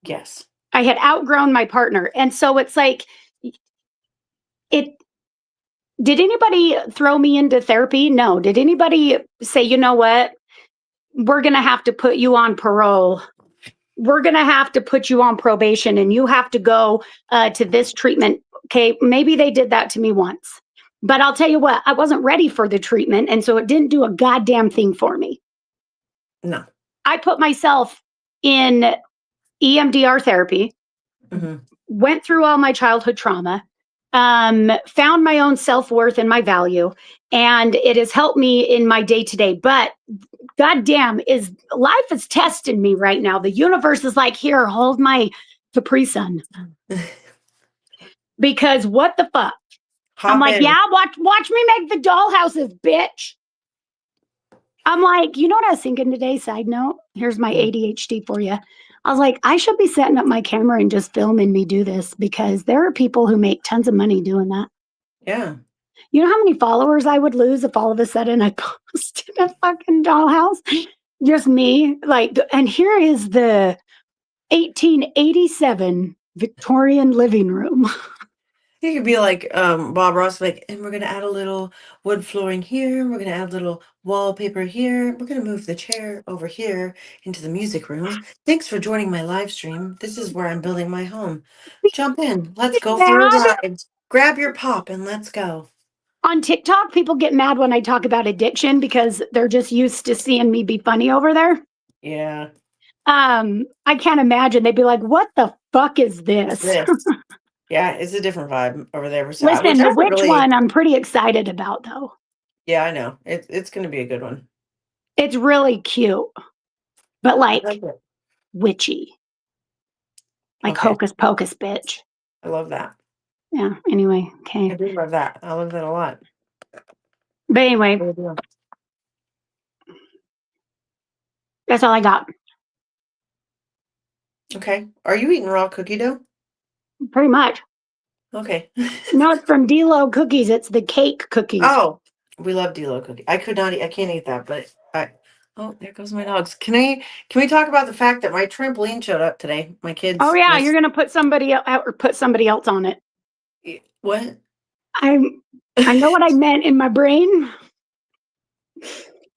Yes. I had outgrown my partner. And so it's like, it did anybody throw me into therapy? No. Did anybody say, you know what? We're going to have to put you on parole. We're going to have to put you on probation and you have to go to this treatment. Okay. Maybe they did that to me once. But I'll tell you what, I wasn't ready for the treatment. And so it didn't do a goddamn thing for me. No. I put myself in EMDR therapy, went through all my childhood trauma, found my own self-worth and my value, and it has helped me in my day-to-day. But goddamn, is life is testing me right now. The universe is like, here, hold my Capri Sun. Because what the fuck? I'm like, yeah, watch me make the dollhouses, bitch. I'm like, you know what I was thinking today? Side note, here's my ADHD for you. I was like, I should be setting up my camera and just filming me do this because there are people who make tons of money doing that. Yeah. You know how many followers I would lose if all of a sudden I posted a fucking dollhouse? Just me. Like, and here is the 1887 Victorian living room. You could be like Bob Ross, like, and we're gonna add a little wood flooring here. We're gonna add a little wallpaper here. We're gonna move the chair over here into the music room. Thanks for joining my live stream. This is where I'm building my home. Jump in. Let's go for a ride. Grab your pop and let's go. On TikTok, people get mad when I talk about addiction because they're just used to seeing me be funny over there. Yeah. I can't imagine. They'd be like, what the fuck is this? Yeah, it's a different vibe over there. Listen, the witch one I'm pretty excited about, though. Yeah, I know. It's going to be a good one. It's really cute, but like witchy. Like hocus pocus, bitch. I love that. Yeah, anyway, okay. I do love that. I love that a lot. But anyway, that's all I got. Okay. Are you eating raw cookie dough? Pretty much. Okay. No, it's from D-Lo Cookies. It's the cake cookies. Oh, we love D-Lo cookie. I can't eat that, but oh, there goes my dogs. Can we talk about the fact that my trampoline showed up today? My kids. Oh yeah, you're gonna put somebody else on it. What? I know what I meant in my brain.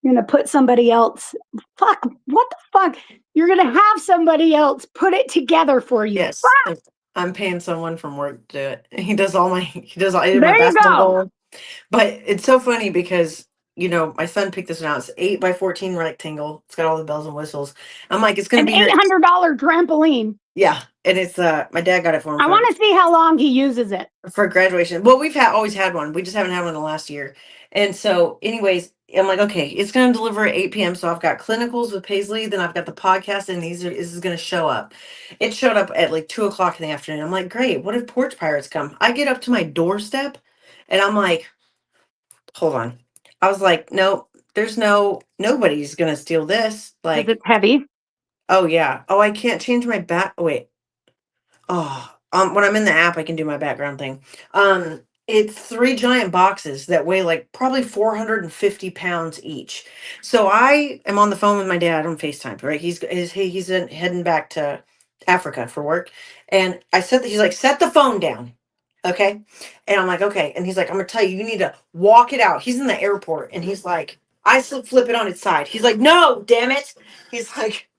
You're gonna put somebody else. Fuck, what the fuck? You're gonna have somebody else put it together for you. Yes. Fuck. I'm paying someone from work to do it. He does all my There my you basketball go. goal. But it's so funny because my son picked this one out. It's 8x14 rectangle. It's got all the bells and whistles. I'm like, it's gonna be $800 trampoline. Yeah, and it's my dad got it for him. I want to see how long he uses it for graduation. Well, we've always had one. We just haven't had one in the last year. And so, anyways, I'm like, okay, it's going to deliver at 8 p.m. So I've got clinicals with Paisley. Then I've got the podcast, and this is going to show up. It showed up at like 2 o'clock in the afternoon. I'm like, great. What if porch pirates come? I get up to my doorstep, and I'm like, hold on. I was like, no, nobody's going to steal this. Like, it's heavy. Oh yeah. Oh, I can't change my back. Wait. Oh, when I'm in the app, I can do my background thing. It's 3 giant boxes that weigh like probably 450 pounds each. So I am on the phone with my dad on FaceTime, right? He's heading back to Africa for work. And I said that he's like, set the phone down. Okay. And I'm like, okay. And he's like, I'm gonna tell you, you need to walk it out. He's in the airport and he's like, I flip it on its side. He's like, no, damn it. He's like,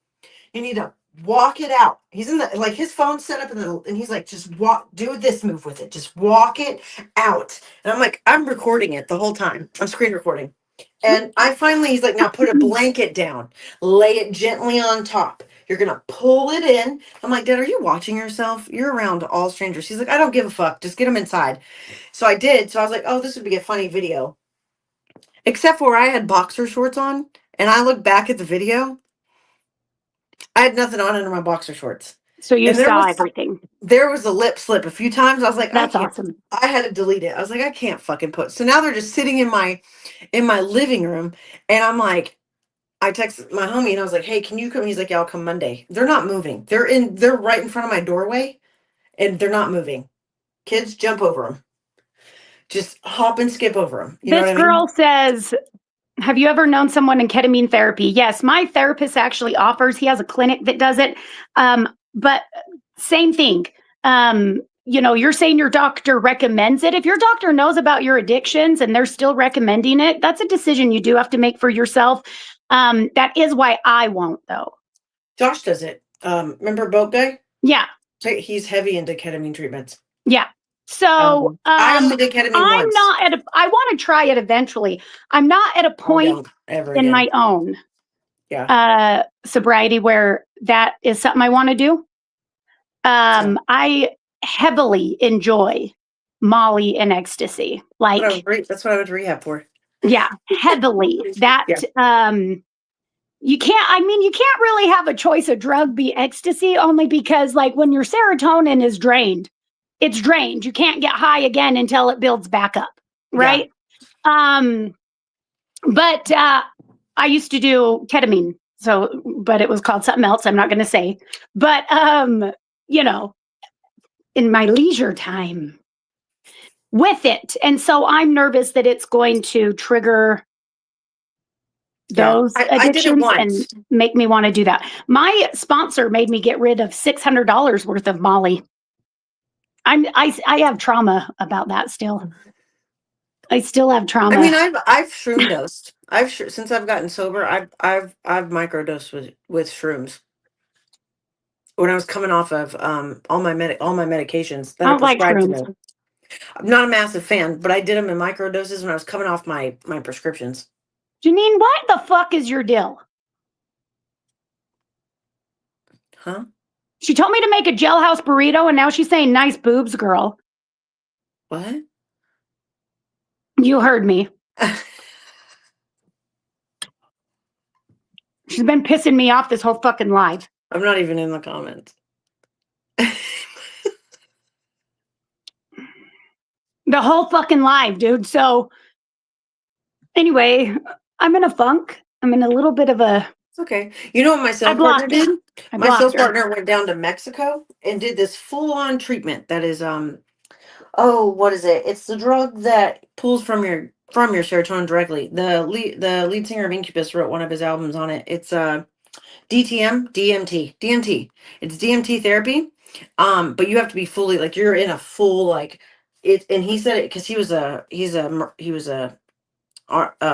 you need to walk it out. He's in the like his phone's set up and he's like, just do this move with it. Just walk it out. And I'm like, I'm recording it the whole time. I'm screen recording. And he's like, now put a blanket down, lay it gently on top. You're gonna pull it in. I'm like, Dad, are you watching yourself? You're around all strangers. He's like, I don't give a fuck. Just get them inside. So I did. So I was like, oh, this would be a funny video. Except for I had boxer shorts on, and I look back at the video. I had nothing on under my boxer shorts. So you And saw everything. there was a lip slip a few times. I was like, That's awesome. I had to delete it. I was like, I can't fucking put. So now they're just sitting in my living room, and I'm like, I texted my homie and I was like, hey, can you come? He's like, yeah, I'll come Monday. They're not moving. They're right in front of my doorway, and they're not moving. Kids, jump over them. Just hop and skip over them. You know This what I mean? girl says, have you ever known someone in ketamine therapy? Yes, my therapist actually offers, he has a clinic that does it. But same thing. You're saying your doctor recommends it. If your doctor knows about your addictions and they're still recommending it, that's a decision you do have to make for yourself. That is why I won't, though. Josh does it. Remember Boat Guy? Yeah. He's heavy into ketamine treatments. Yeah. So I only did ketamine once. I want to try it eventually. I'm not at a point in my own sobriety where that is something I want to do. I heavily enjoy Molly and ecstasy. Like that's what I went to rehab for. Yeah, heavily. That you can't really have a choice of drug be ecstasy, only because like when your serotonin is drained, it's drained. You can't get high again until it builds back up. Right. Yeah. But I used to do ketamine. But it was called something else. I'm not going to say, but in my leisure time with it. And so I'm nervous that it's going to trigger those addictions and make me want to do that. My sponsor made me get rid of $600 worth of Molly. I have trauma about that still. I still have trauma. I mean, I've shroom dosed. Since I've gotten sober, I've microdosed with shrooms. When I was coming off of all my medications that are prescribed to me. I'm not a massive fan, but I did them in microdoses when I was coming off my prescriptions. Janine, what the fuck is your deal? Huh? She told me to make a jailhouse burrito, and now she's saying nice boobs, girl. What? You heard me. She's been pissing me off this whole fucking live. I'm not even in the comments. The whole fucking live, dude. So anyway, I'm in a funk. I'm in a little bit of a... It's okay. You know what my sales partner did? My sales partner went down to Mexico and did this full-on treatment that is what is it? It's the drug that pulls from your serotonin directly. The lead singer of Incubus wrote one of his albums on it. It's DMT. It's DMT therapy. But you have to be fully, like, you're in a full, like, it. And he said it because he was a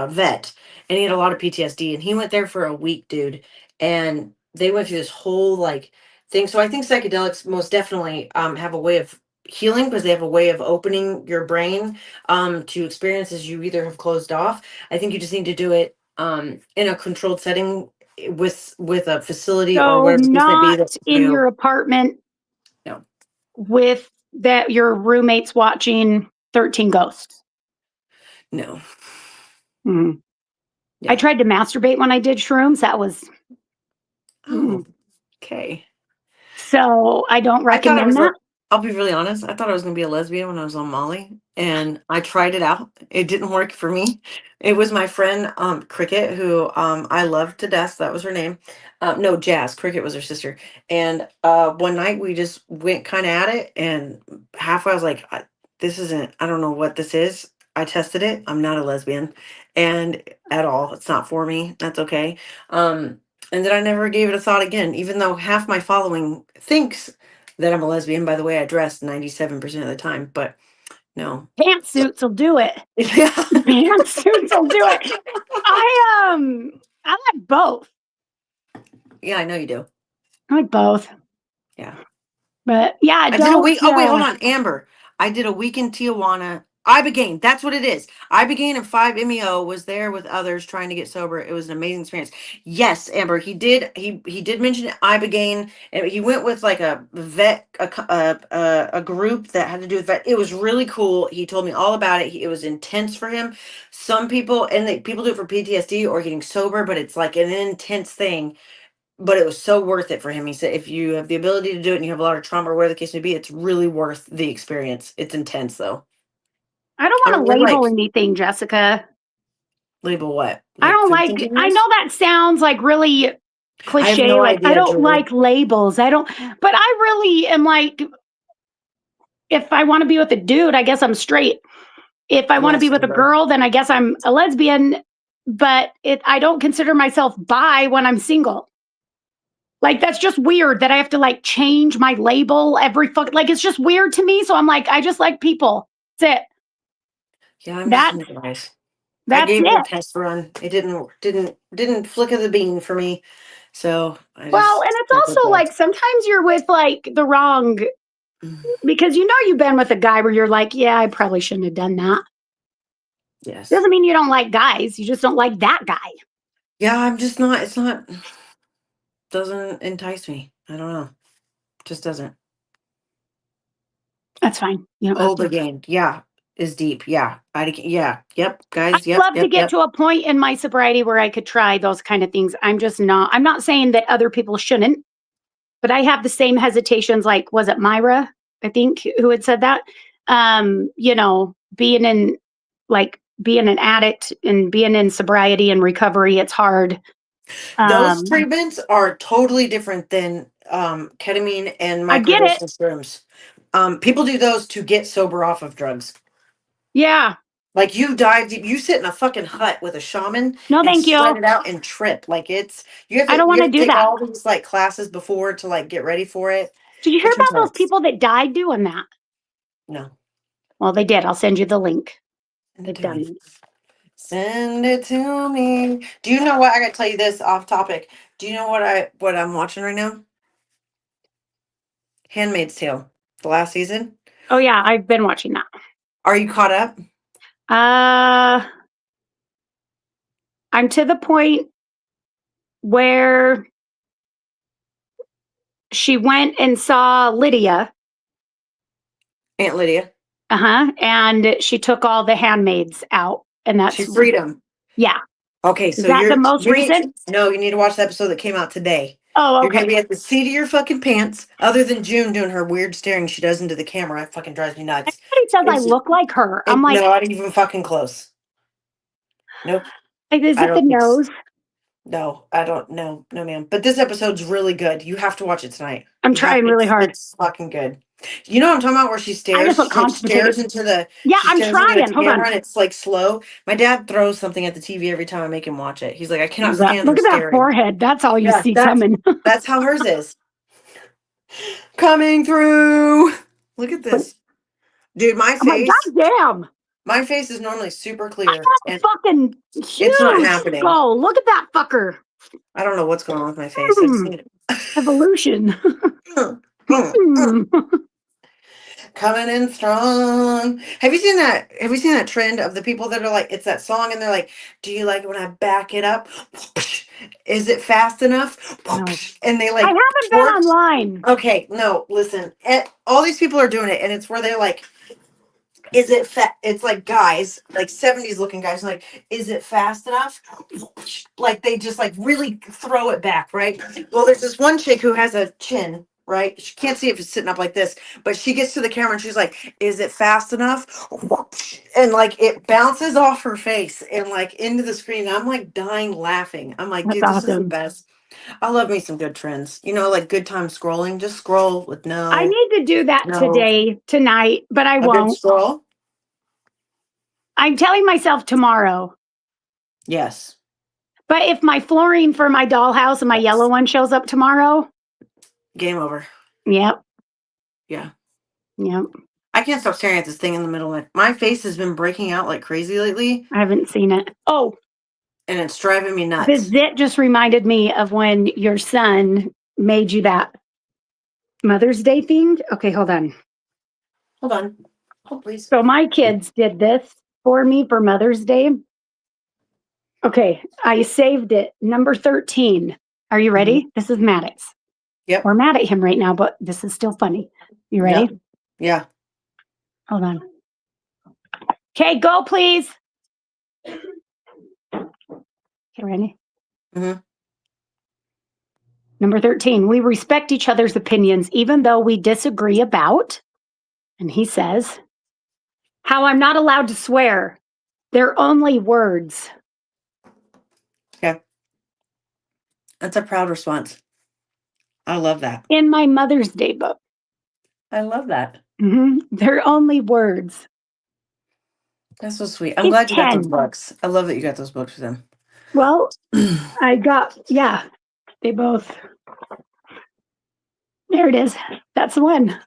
vet, and he had a lot of PTSD, and he went there for a week, dude. And they went through this whole like thing. So I think psychedelics most definitely have a way of healing, because they have a way of opening your brain to experiences you either have closed off. I think you just need to do it in a controlled setting with a facility or whatever it may be. In your apartment. No. With that, your roommates watching 13 Ghosts. No. Mm. Yeah. I tried to masturbate when I did shrooms. That was... okay. So I don't recommend that. I'll be really honest. I thought I was going to be a lesbian when I was on Molly, and I tried it out. It didn't work for me. It was my friend Cricket, who I loved to death. That was her name. No, Jazz. Cricket was her sister. And one night we just went kind of at it, and halfway I was like, this isn't, I don't know what this is. I tested it. I'm not a lesbian, and at all. It's not for me. That's okay. And then I never gave it a thought again, even though half my following thinks that I'm a lesbian by the way I dress 97% of the time, but no. Pantsuits will do it. Yeah. Pantsuits will do it. I like both. Yeah, I know you do. I like both. Yeah. But yeah, I did a week. Oh wait, hold on, Amber. I did a week in Tijuana. Ibogaine, that's what it is. Ibogaine and 5-MeO was there with others trying to get sober. It was an amazing experience. Yes, Amber, he did mention Ibogaine, and he went with like a vet, a group that had to do with vet. It was really cool. He told me all about it. It was intense for him. Some people, people do it for PTSD or getting sober, but it's like an intense thing. but it was so worth it for him. He said, if you have the ability to do it and you have a lot of trauma or whatever the case may be, it's really worth the experience. It's intense though. I don't I want mean, to you're label like, anything, Jessica. label what? I Like don't food like, I containers? know that sounds like really I have cliche. no Like, I idea, don't Julie. like labels. I don't, but I really am like, if I want to be with a dude, I guess I'm straight. If I want to be Yes, with a Amber. girl, then I guess I'm a lesbian. But I don't consider myself bi when I'm single. Like, that's just weird that I have to like change my label every like it's just weird to me. So I'm like, I just like people. That's it. Yeah, I'm just That into guys. I that's gave it a it. test run. It didn't flick of the bean for me. So I Well, just and it's stuck with also that. like sometimes you're with like the wrong because you know you've been with a guy where you're like, yeah, I probably shouldn't have done that. Yes. Doesn't mean you don't like guys. You just don't like that guy. Yeah, I'm just not. It's not. Doesn't entice me. I don't know. Just doesn't. That's fine. You don't have to. Overgained. Yeah, is deep. Yeah, yeah. Yep, I'd guys. Yep, love to yep, get yep. to a point in my sobriety where I could try those kind of things. I'm not saying that other people shouldn't, but I have the same hesitations. Like, was it Myra, I think, who had said that? Being in being an addict and being in sobriety and recovery, it's hard. Those Um, treatments are totally different than ketamine and I get microdose it. mushrooms. People do those to get sober off of drugs. Yeah. Like you dive deep, you sit in a fucking hut with a shaman No, and thank sweat you. it out and trip. Like it's I don't you want to have to do take that. all these like classes before to like get ready for it. Did you hear It's about those intense. people that died doing that? No, Well, they did. I'll send you the link. send it They've to done me. it. Send it to me. Do you know what I gotta tell you this off topic? Do you know what I'm watching right now? Handmaid's Tale, the last season. Oh yeah, I've been watching that. Are you caught up? Uh, I'm to the point where she went and saw Lydia. Aunt Lydia. Uh-huh. And she took all the handmaids out. And She that's freed him. yeah. Okay, Is so that the most recent? you need to watch the episode that came out today. Oh, You're gonna okay. be at the seat of your fucking pants. Other than June doing her weird staring she does into the camera, it fucking drives me nuts. Everybody says I It's look like her. I'm like, no, not even fucking close. Nope, is I it the don't think. nose? No, I don't know. No, ma'am. But this episode's really good. You have to watch it tonight. I'm You have trying really hard. it's fucking good. You know what I'm talking about where she I just stares? look She like constipated. stares into the Yeah, I'm trying. Hold camera on. and it's like slow. My dad throws something at the TV every time I make him watch it. He's like, I cannot stand her Look at that staring. forehead. That's all you Yeah, see coming. that's how hers is. Coming through. Look at this. Dude, I'm like, God damn. my face is normally super I clear have a and fucking it's not huge happening. skull. Look at that fucker. I don't know what's going on with my face. I just need Evolution. coming in strong. Have you seen that trend of the people that are like, it's that song and they're like, do you like it when I back it up? Is it fast enough? No. And they I like haven't been twerk. online. Okay, no, listen. All these people are doing it, and it's where they're like, is it fat? It's like guys, like 70s looking guys, like, is it fast enough? Like they just like really throw it back, right? Well, there's this one chick who has a chin, right? She can't see if it's sitting up like this, but she gets to the camera and she's like, is it fast enough? And like it bounces off her face and like into the screen. I'm like dying laughing. I'm like, That's dude, this is the awesome. best. I love me some good trends. You know, like good time scrolling. Just scroll with I need to do that no, tonight, but I a good won't. scroll. I'm telling myself tomorrow. Yes. But if my flooring for my dollhouse and my yellow Yes. one shows up tomorrow, Game over. yep, Yeah. yep. I can't stop staring at this thing in the middle of it. My face has been breaking out like crazy lately, I haven't seen it. Oh, and it's driving me the nuts. zit just reminded me of when your son made you that Mother's Day thing. Okay, hold on. Hold on. Oh, please. So my kids did this for me for Mother's Day. Okay, I saved it. Number 13. Are you ready? This is Maddox. Yep. We're mad at him right now, but this is still funny. You ready? Yep. Yeah. Hold on. Okay, go please. Okay, ready? Mm-hmm. Number 13, we respect each other's opinions, even though we disagree about, and he says, how I'm not allowed to swear. They're only words. Yeah. That's a proud response. I love that. In my Mother's Day book. I love that. They're only words. That's so sweet. I'm glad you got those books. I love that you got those books for them. Well, I got, they both. There it is. That's the one.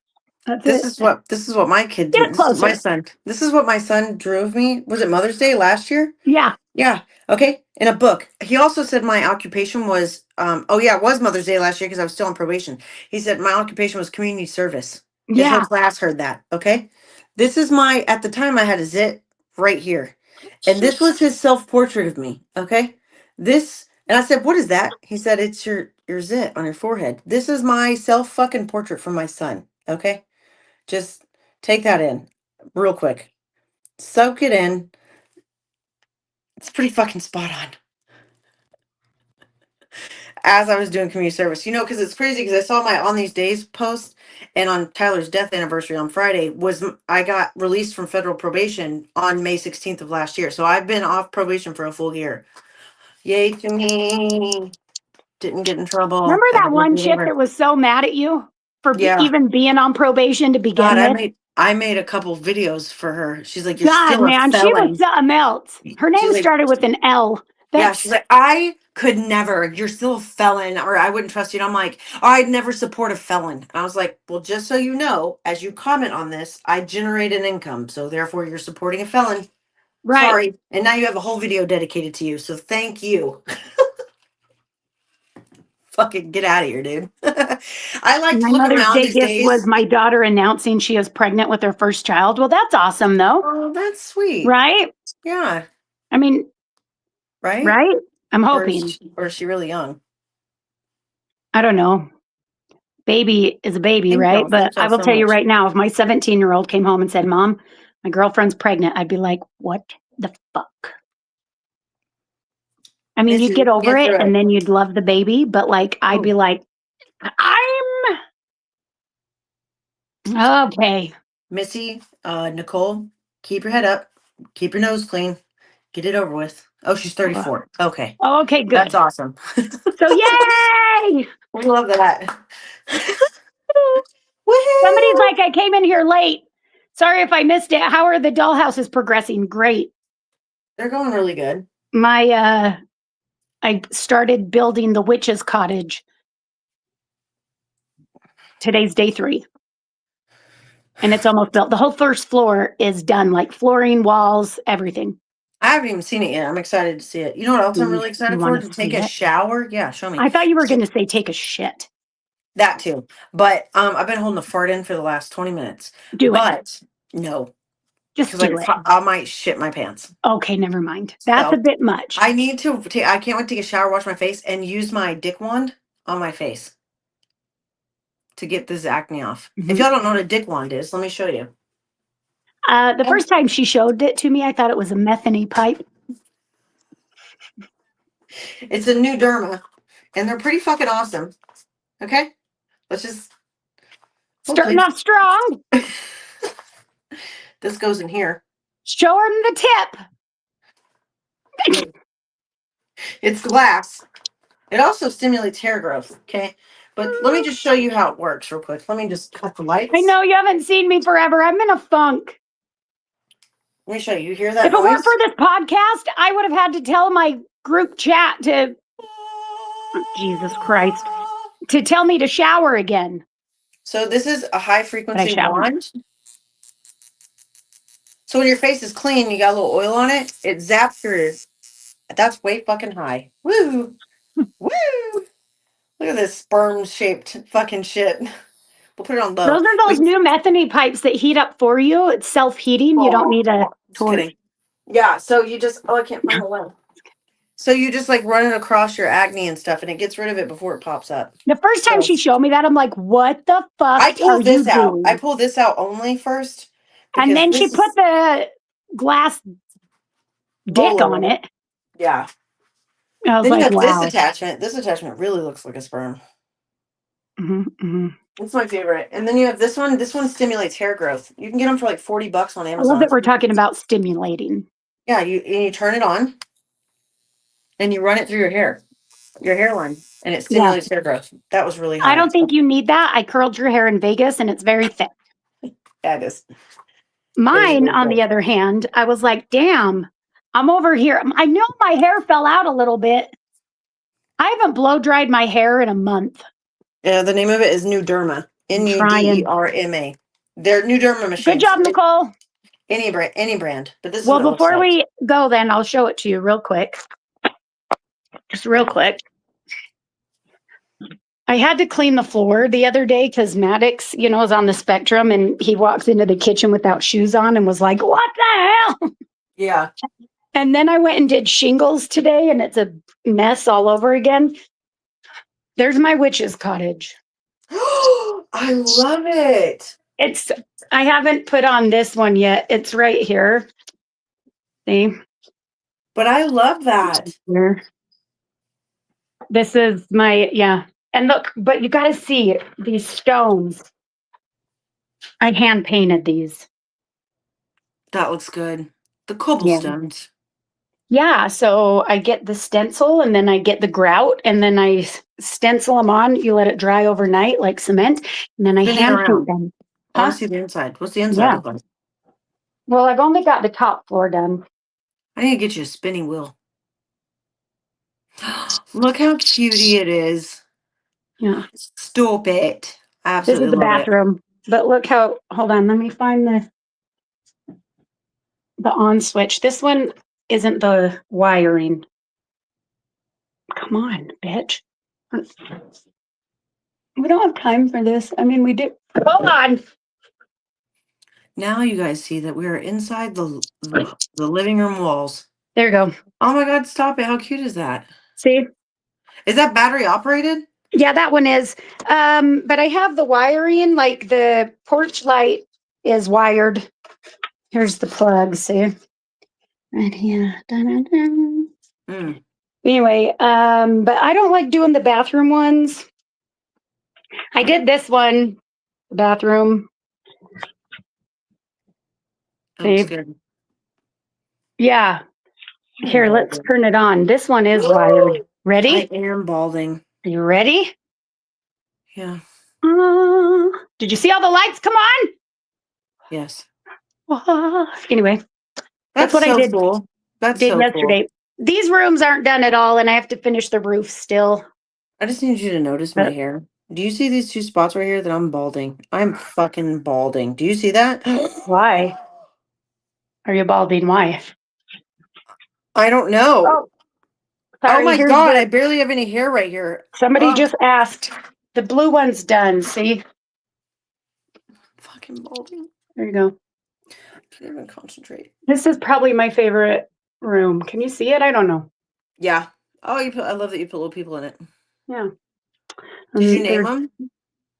That's this it. is what my kid Get drew. it This is my closer. son. This is what my son drew of me. Was it Mother's Day last year? Yeah. Yeah. Okay. In a book. He also said my occupation was it was Mother's Day last year because I was still on probation. He said my occupation was community service. His whole class heard that. Okay. This is my, at the time I had a zit right here. And this was his self-portrait of me. Okay. And I said, what is that? He said, it's your zit on your forehead. This is my self-fucking portrait from my son. Okay. Just take that in real quick. Soak it in. It's pretty fucking spot on. As I was doing community service, because it's crazy because I saw my On These Days post, and on Tyler's death anniversary on Friday I got released from federal probation on May 16th of last year. So I've been off probation for a full year. Yay to me. Didn't get in trouble. Remember that one chick that was so mad at you for even being on probation to begin with? I made a couple videos for her. She's like, you're God, still a man, she felon. was something else. Her name started with an L. She's like, I could never. You're still a felon, or I wouldn't trust you. And I'm like, I'd never support a felon. And I was like, well, just so you know, as you comment on this, I generate an income, so therefore you're supporting a felon. Right. Sorry. And now you have a whole video dedicated to you, so thank you. Fucking get out of here, dude. I like to look around these days. Was my daughter announcing she is pregnant with her first child. Well, that's awesome, though. Oh, that's sweet. Right? Yeah. I mean, right? I'm hoping. Or is she really young? I don't know. Baby is a baby, right? But I will tell you right now, if my 17-year-old came home and said, Mom, my girlfriend's pregnant, I'd be like, what the fuck? I mean, you'd get over it and then you'd love the baby, but like, I'd be like, okay. Missy, Nicole, keep your head up, keep your nose clean, get it over with. Oh, she's 34. Okay. Oh, okay, good. That's awesome. So yay! We love that. Somebody's like, I came in here late. Sorry if I missed it. How are the dollhouses progressing? Great. They're going really good. I started building the witch's cottage. Today's day 3. And it's almost built. The whole first floor is done, like flooring, walls, everything. I haven't even seen it yet. I'm excited to see it. You know what else I'm really excited for? To take a shower. Yeah, show me. I thought you were going to say take a shit. That too. But I've been holding the fart in for the last 20 minutes. But no. Just do it. I might shit my pants. Okay, never mind. That's a bit much. I need to I can't wait to take a shower, wash my face, and use my dick wand on my face to get this acne off. If y'all don't know what a dick wand is, let me show you. The first time she showed it to me, I thought it was a methane pipe. It's a new derma, and they're pretty fucking awesome. Okay? Let's just... Starting off strong. This goes in here. Show them the tip. It's glass. It also stimulates hair growth, okay? But let me just show you how it works real quick. Let me just cut the lights. I know you haven't seen me forever. I'm in a funk. Let me show you. You hear that If it weren't for this podcast, I would have had to tell my group chat to... Jesus Christ. To tell me to shower again. So this is a high frequency wand. So when your face is clean, you got a little oil on it, it zaps your... That's way fucking high. Woo! Woo! Look at this sperm-shaped fucking shit. We'll put it on low. Those are those new methane pipes that heat up for you. It's self-heating. You don't need a torch. Kidding. Yeah, so you just... Oh, I can't find the lamp. So you just like run it across your acne and stuff, and it gets rid of it before it pops up. The first time she showed me that, I'm like, what the fuck I pulled this out. I pulled this out only first. And then she put the glass dick on it. Yeah. I was like, wow. This attachment really looks like a sperm. It's my favorite. And then you have this one. This one stimulates hair growth. You can get them for like $40 on I love Amazon. that we're talking about stimulating. Yeah, you turn it on and you run it through your hairline, and it stimulates hair growth. That was really high. I don't think you need that. I curled your hair in Vegas and it's very thick. Yeah, it is. Mine, on the other hand, I was like, damn, I'm over here. I know my hair fell out a little bit. I haven't blow dried my hair in a month. Yeah, the name of it is Nuderma. Nuderma. They're Nuderma machines. Good job, Nicole. Any brand. But this is well, before we go, then I'll show it to you real quick. Just real quick. I had to clean the floor the other day because Maddox, is on the spectrum, and he walks into the kitchen without shoes on and was like, what the hell? Yeah. And then I went and did shingles today, and it's a mess all over again. There's my witch's cottage. I love it. I haven't put on this one yet. It's right here. See? But I love that. Here. This is my, And look, but you got to see these stones. I hand painted these. That looks good. The cobblestones. Yeah, so I get the stencil and then I get the grout and then I stencil them on. You let it dry overnight like cement, and then I hand paint them. I want to see the inside. What's the inside look like? Well, I've only got the top floor done. I need to get you a spinning wheel. Look how cutie it is. Yeah. Stop it. I absolutely love it. This is the bathroom. But look how, hold on, let me find the on switch. This one isn't the wiring. Come on, bitch. We don't have time for this. I mean, we do. Hold on. Now you guys see that we are inside the living room walls. There you go. Oh my God, stop it. How cute is that? See? Is that battery operated? Yeah, that one is. But I have the wiring, like the porch light is wired. Here's the plug, see? Right here. Anyway, but I don't like doing the bathroom ones. I did this one, the bathroom. See? Good. Yeah. Here, let's turn it on. This one is wired. Ready? I am balding. Are you ready? Yeah. Did you see all the lights come on? Yes. Anyway, that's what I did. Cool. That's did so yesterday. Cool. These rooms aren't done at all, and I have to finish the roof still. I just need you to notice my hair. Do you see these two spots right here that I'm balding? I'm fucking balding. Do you see that? Why? Are you balding? Why? I don't know. Oh my God, I barely have any hair right here. Somebody just asked. The blue one's done, see? Fucking balding. There you go. I can't even concentrate. This is probably my favorite room. Can you see it? I don't know. Yeah. Oh, I love that you put little people in it. Yeah. Did you name them?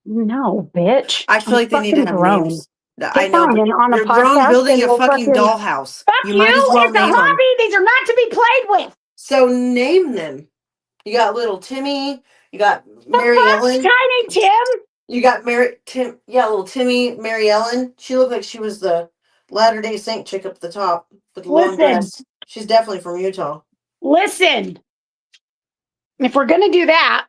No, bitch. I feel like they need to have names. I know, but you're grown building a fucking dollhouse. You might as well name them. It's a hobby. These are not to be played with. So name them. You got little Timmy. You got Mary Ellen. Tiny Tim. You got Tim. Yeah, little Timmy, Mary Ellen. She looked like she was the Latter-day Saint chick up the top with the long dress. She's definitely from Utah. Listen, if we're going to do that,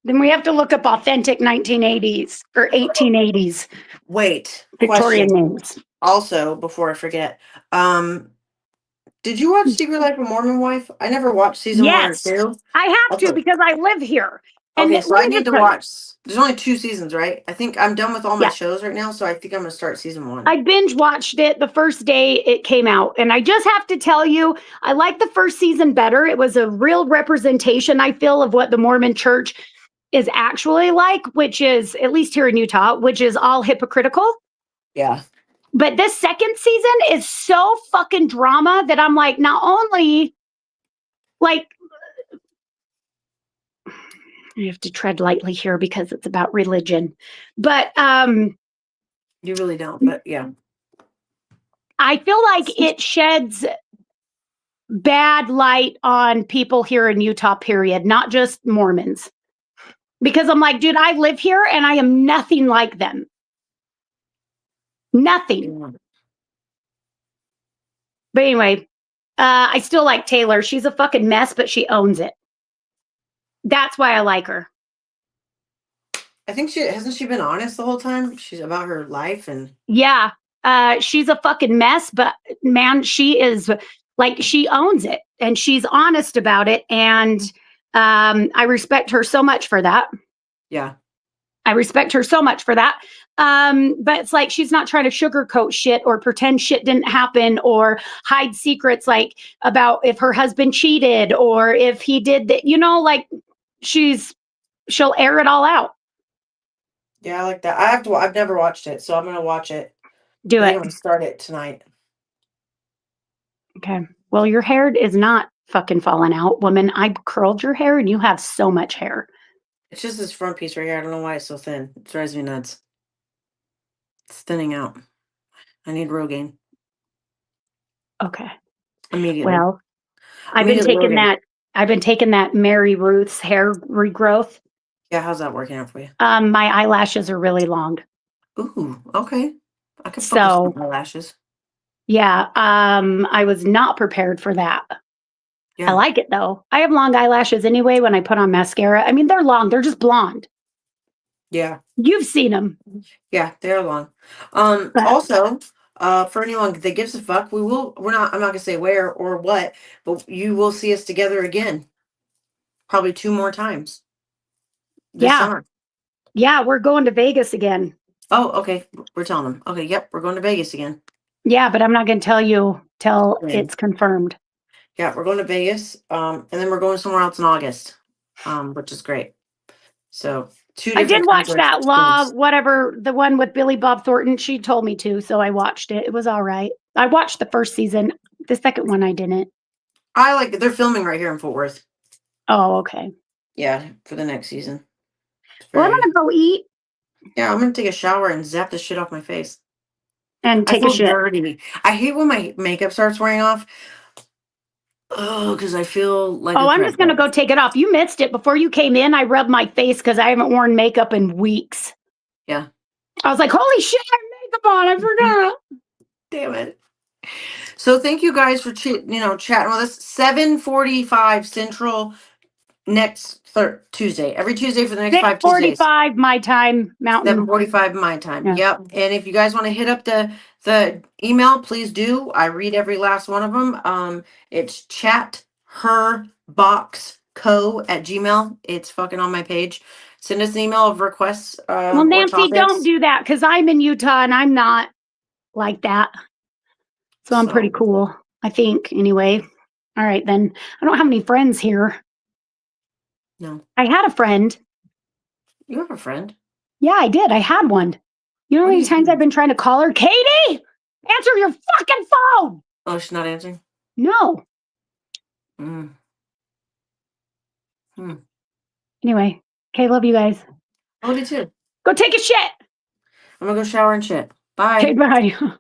then we have to look up authentic 1980s or 1880s. Wait. Victorian names. Also, before I forget, did you watch Secret Life of Mormon Wife? I never watched season 1 or 2. I have to because I live here. Okay, so I need to watch. There's only 2 seasons, right? I think I'm done with all my shows right now, so I think I'm going to start season 1. I binge watched it the first day it came out, and I just have to tell you, I like the first season better. It was a real representation, I feel, of what the Mormon church is actually like, which is, at least here in Utah, which is all hypocritical. Yeah. But this second season is so fucking drama that I'm like, not only, like, you have to tread lightly here because it's about religion. But you really don't, but yeah. I feel like it sheds bad light on people here in Utah, period, not just Mormons. because I'm like, dude, I live here and I am nothing like them. Nothing. Yeah. But anyway, I still like Taylor. She's a fucking mess, but she owns it. That's why I like her. I think hasn't she been honest the whole time? She's about her life and yeah. She's a fucking mess, but man, she is like, she owns it and she's honest about it. And I respect her so much for that. yeah. I respect her so much for that. But it's like she's not trying to sugarcoat shit or pretend shit didn't happen or hide secrets like about if her husband cheated or if he did that, like she'll air it all out. Yeah, I like that. I have to. I've never watched it, so I'm gonna watch it. Do I think it. I'm gonna start it tonight. Okay. Well, your hair is not fucking falling out, woman. I curled your hair and you have so much hair. It's just this front piece right here. I don't know why it's so thin. It drives me nuts. It's thinning out. I need Rogaine Okay. immediately. Well, I've We been need taking Rogaine. that Mary Ruth's hair regrowth. Yeah, how's that working out for you? My eyelashes are really long. Ooh, okay. I could fuck with So some eyelashes. yeah, I was not prepared for that. I Yeah, like it though. I have long eyelashes anyway when I put on mascara. I mean, they're long, they're just blonde. yeah, You've seen them. yeah. They're long. But Also, for anyone that gives a fuck, we're not. I'm not gonna say where or what, but you will see us together again, probably 2 more times this yeah, summer. yeah, we're going to Vegas again. Oh, okay. We're telling them. Okay, yep, we're going to Vegas again. Yeah, but I'm not going to tell you till When? it's confirmed. Yeah, we're going to Vegas. And then we're going somewhere else in August. Which is great. So 2 I did different watch concerts. that Law, whatever, the one with Billy Bob Thornton. She told me to, so I watched it. It was all right. I watched the first season. The second one I didn't. I like it. They're filming right here in Fort Worth. Oh, okay. Yeah, for the next season. It's Well, I'm very gonna go eat Yeah, I'm gonna take a shower and zap the shit off my face. and I take a feel shit. dirty. I hate when my makeup starts wearing off. Oh, because I feel like Oh, a I'm just gonna crackhead. go take it off. You missed it before you came in. I rubbed my face because I haven't worn makeup in weeks. Yeah. I was like, holy shit, I have makeup on. I forgot. Damn it. So thank you guys for chatting with us. 7:45 Central next Tuesday. Every Tuesday for the next 5 Tuesdays. 6:45 my time, Mountain. 7:45 my time. Yeah. Yep. And if you guys want to hit up the email, please do. I read every last one of them. It's ChatHerBoxCo@gmail. It's fucking on my page. Send us an email of requests Well, or Nancy, don't topics. do that because I'm in Utah and I'm not like that. So I'm pretty So cool, I think, anyway. All right, then. I don't have any friends here. no. I had a friend. You have a friend. Yeah, I did. I had one. You know how What do many you times do? I've been trying to call her? Katie, answer your fucking phone. Oh, she's not answering. No. Mm. Hmm. Anyway, okay, love you guys. I love you too. Go take a shit. I'm gonna go shower and shit. Okay, Bye. bye.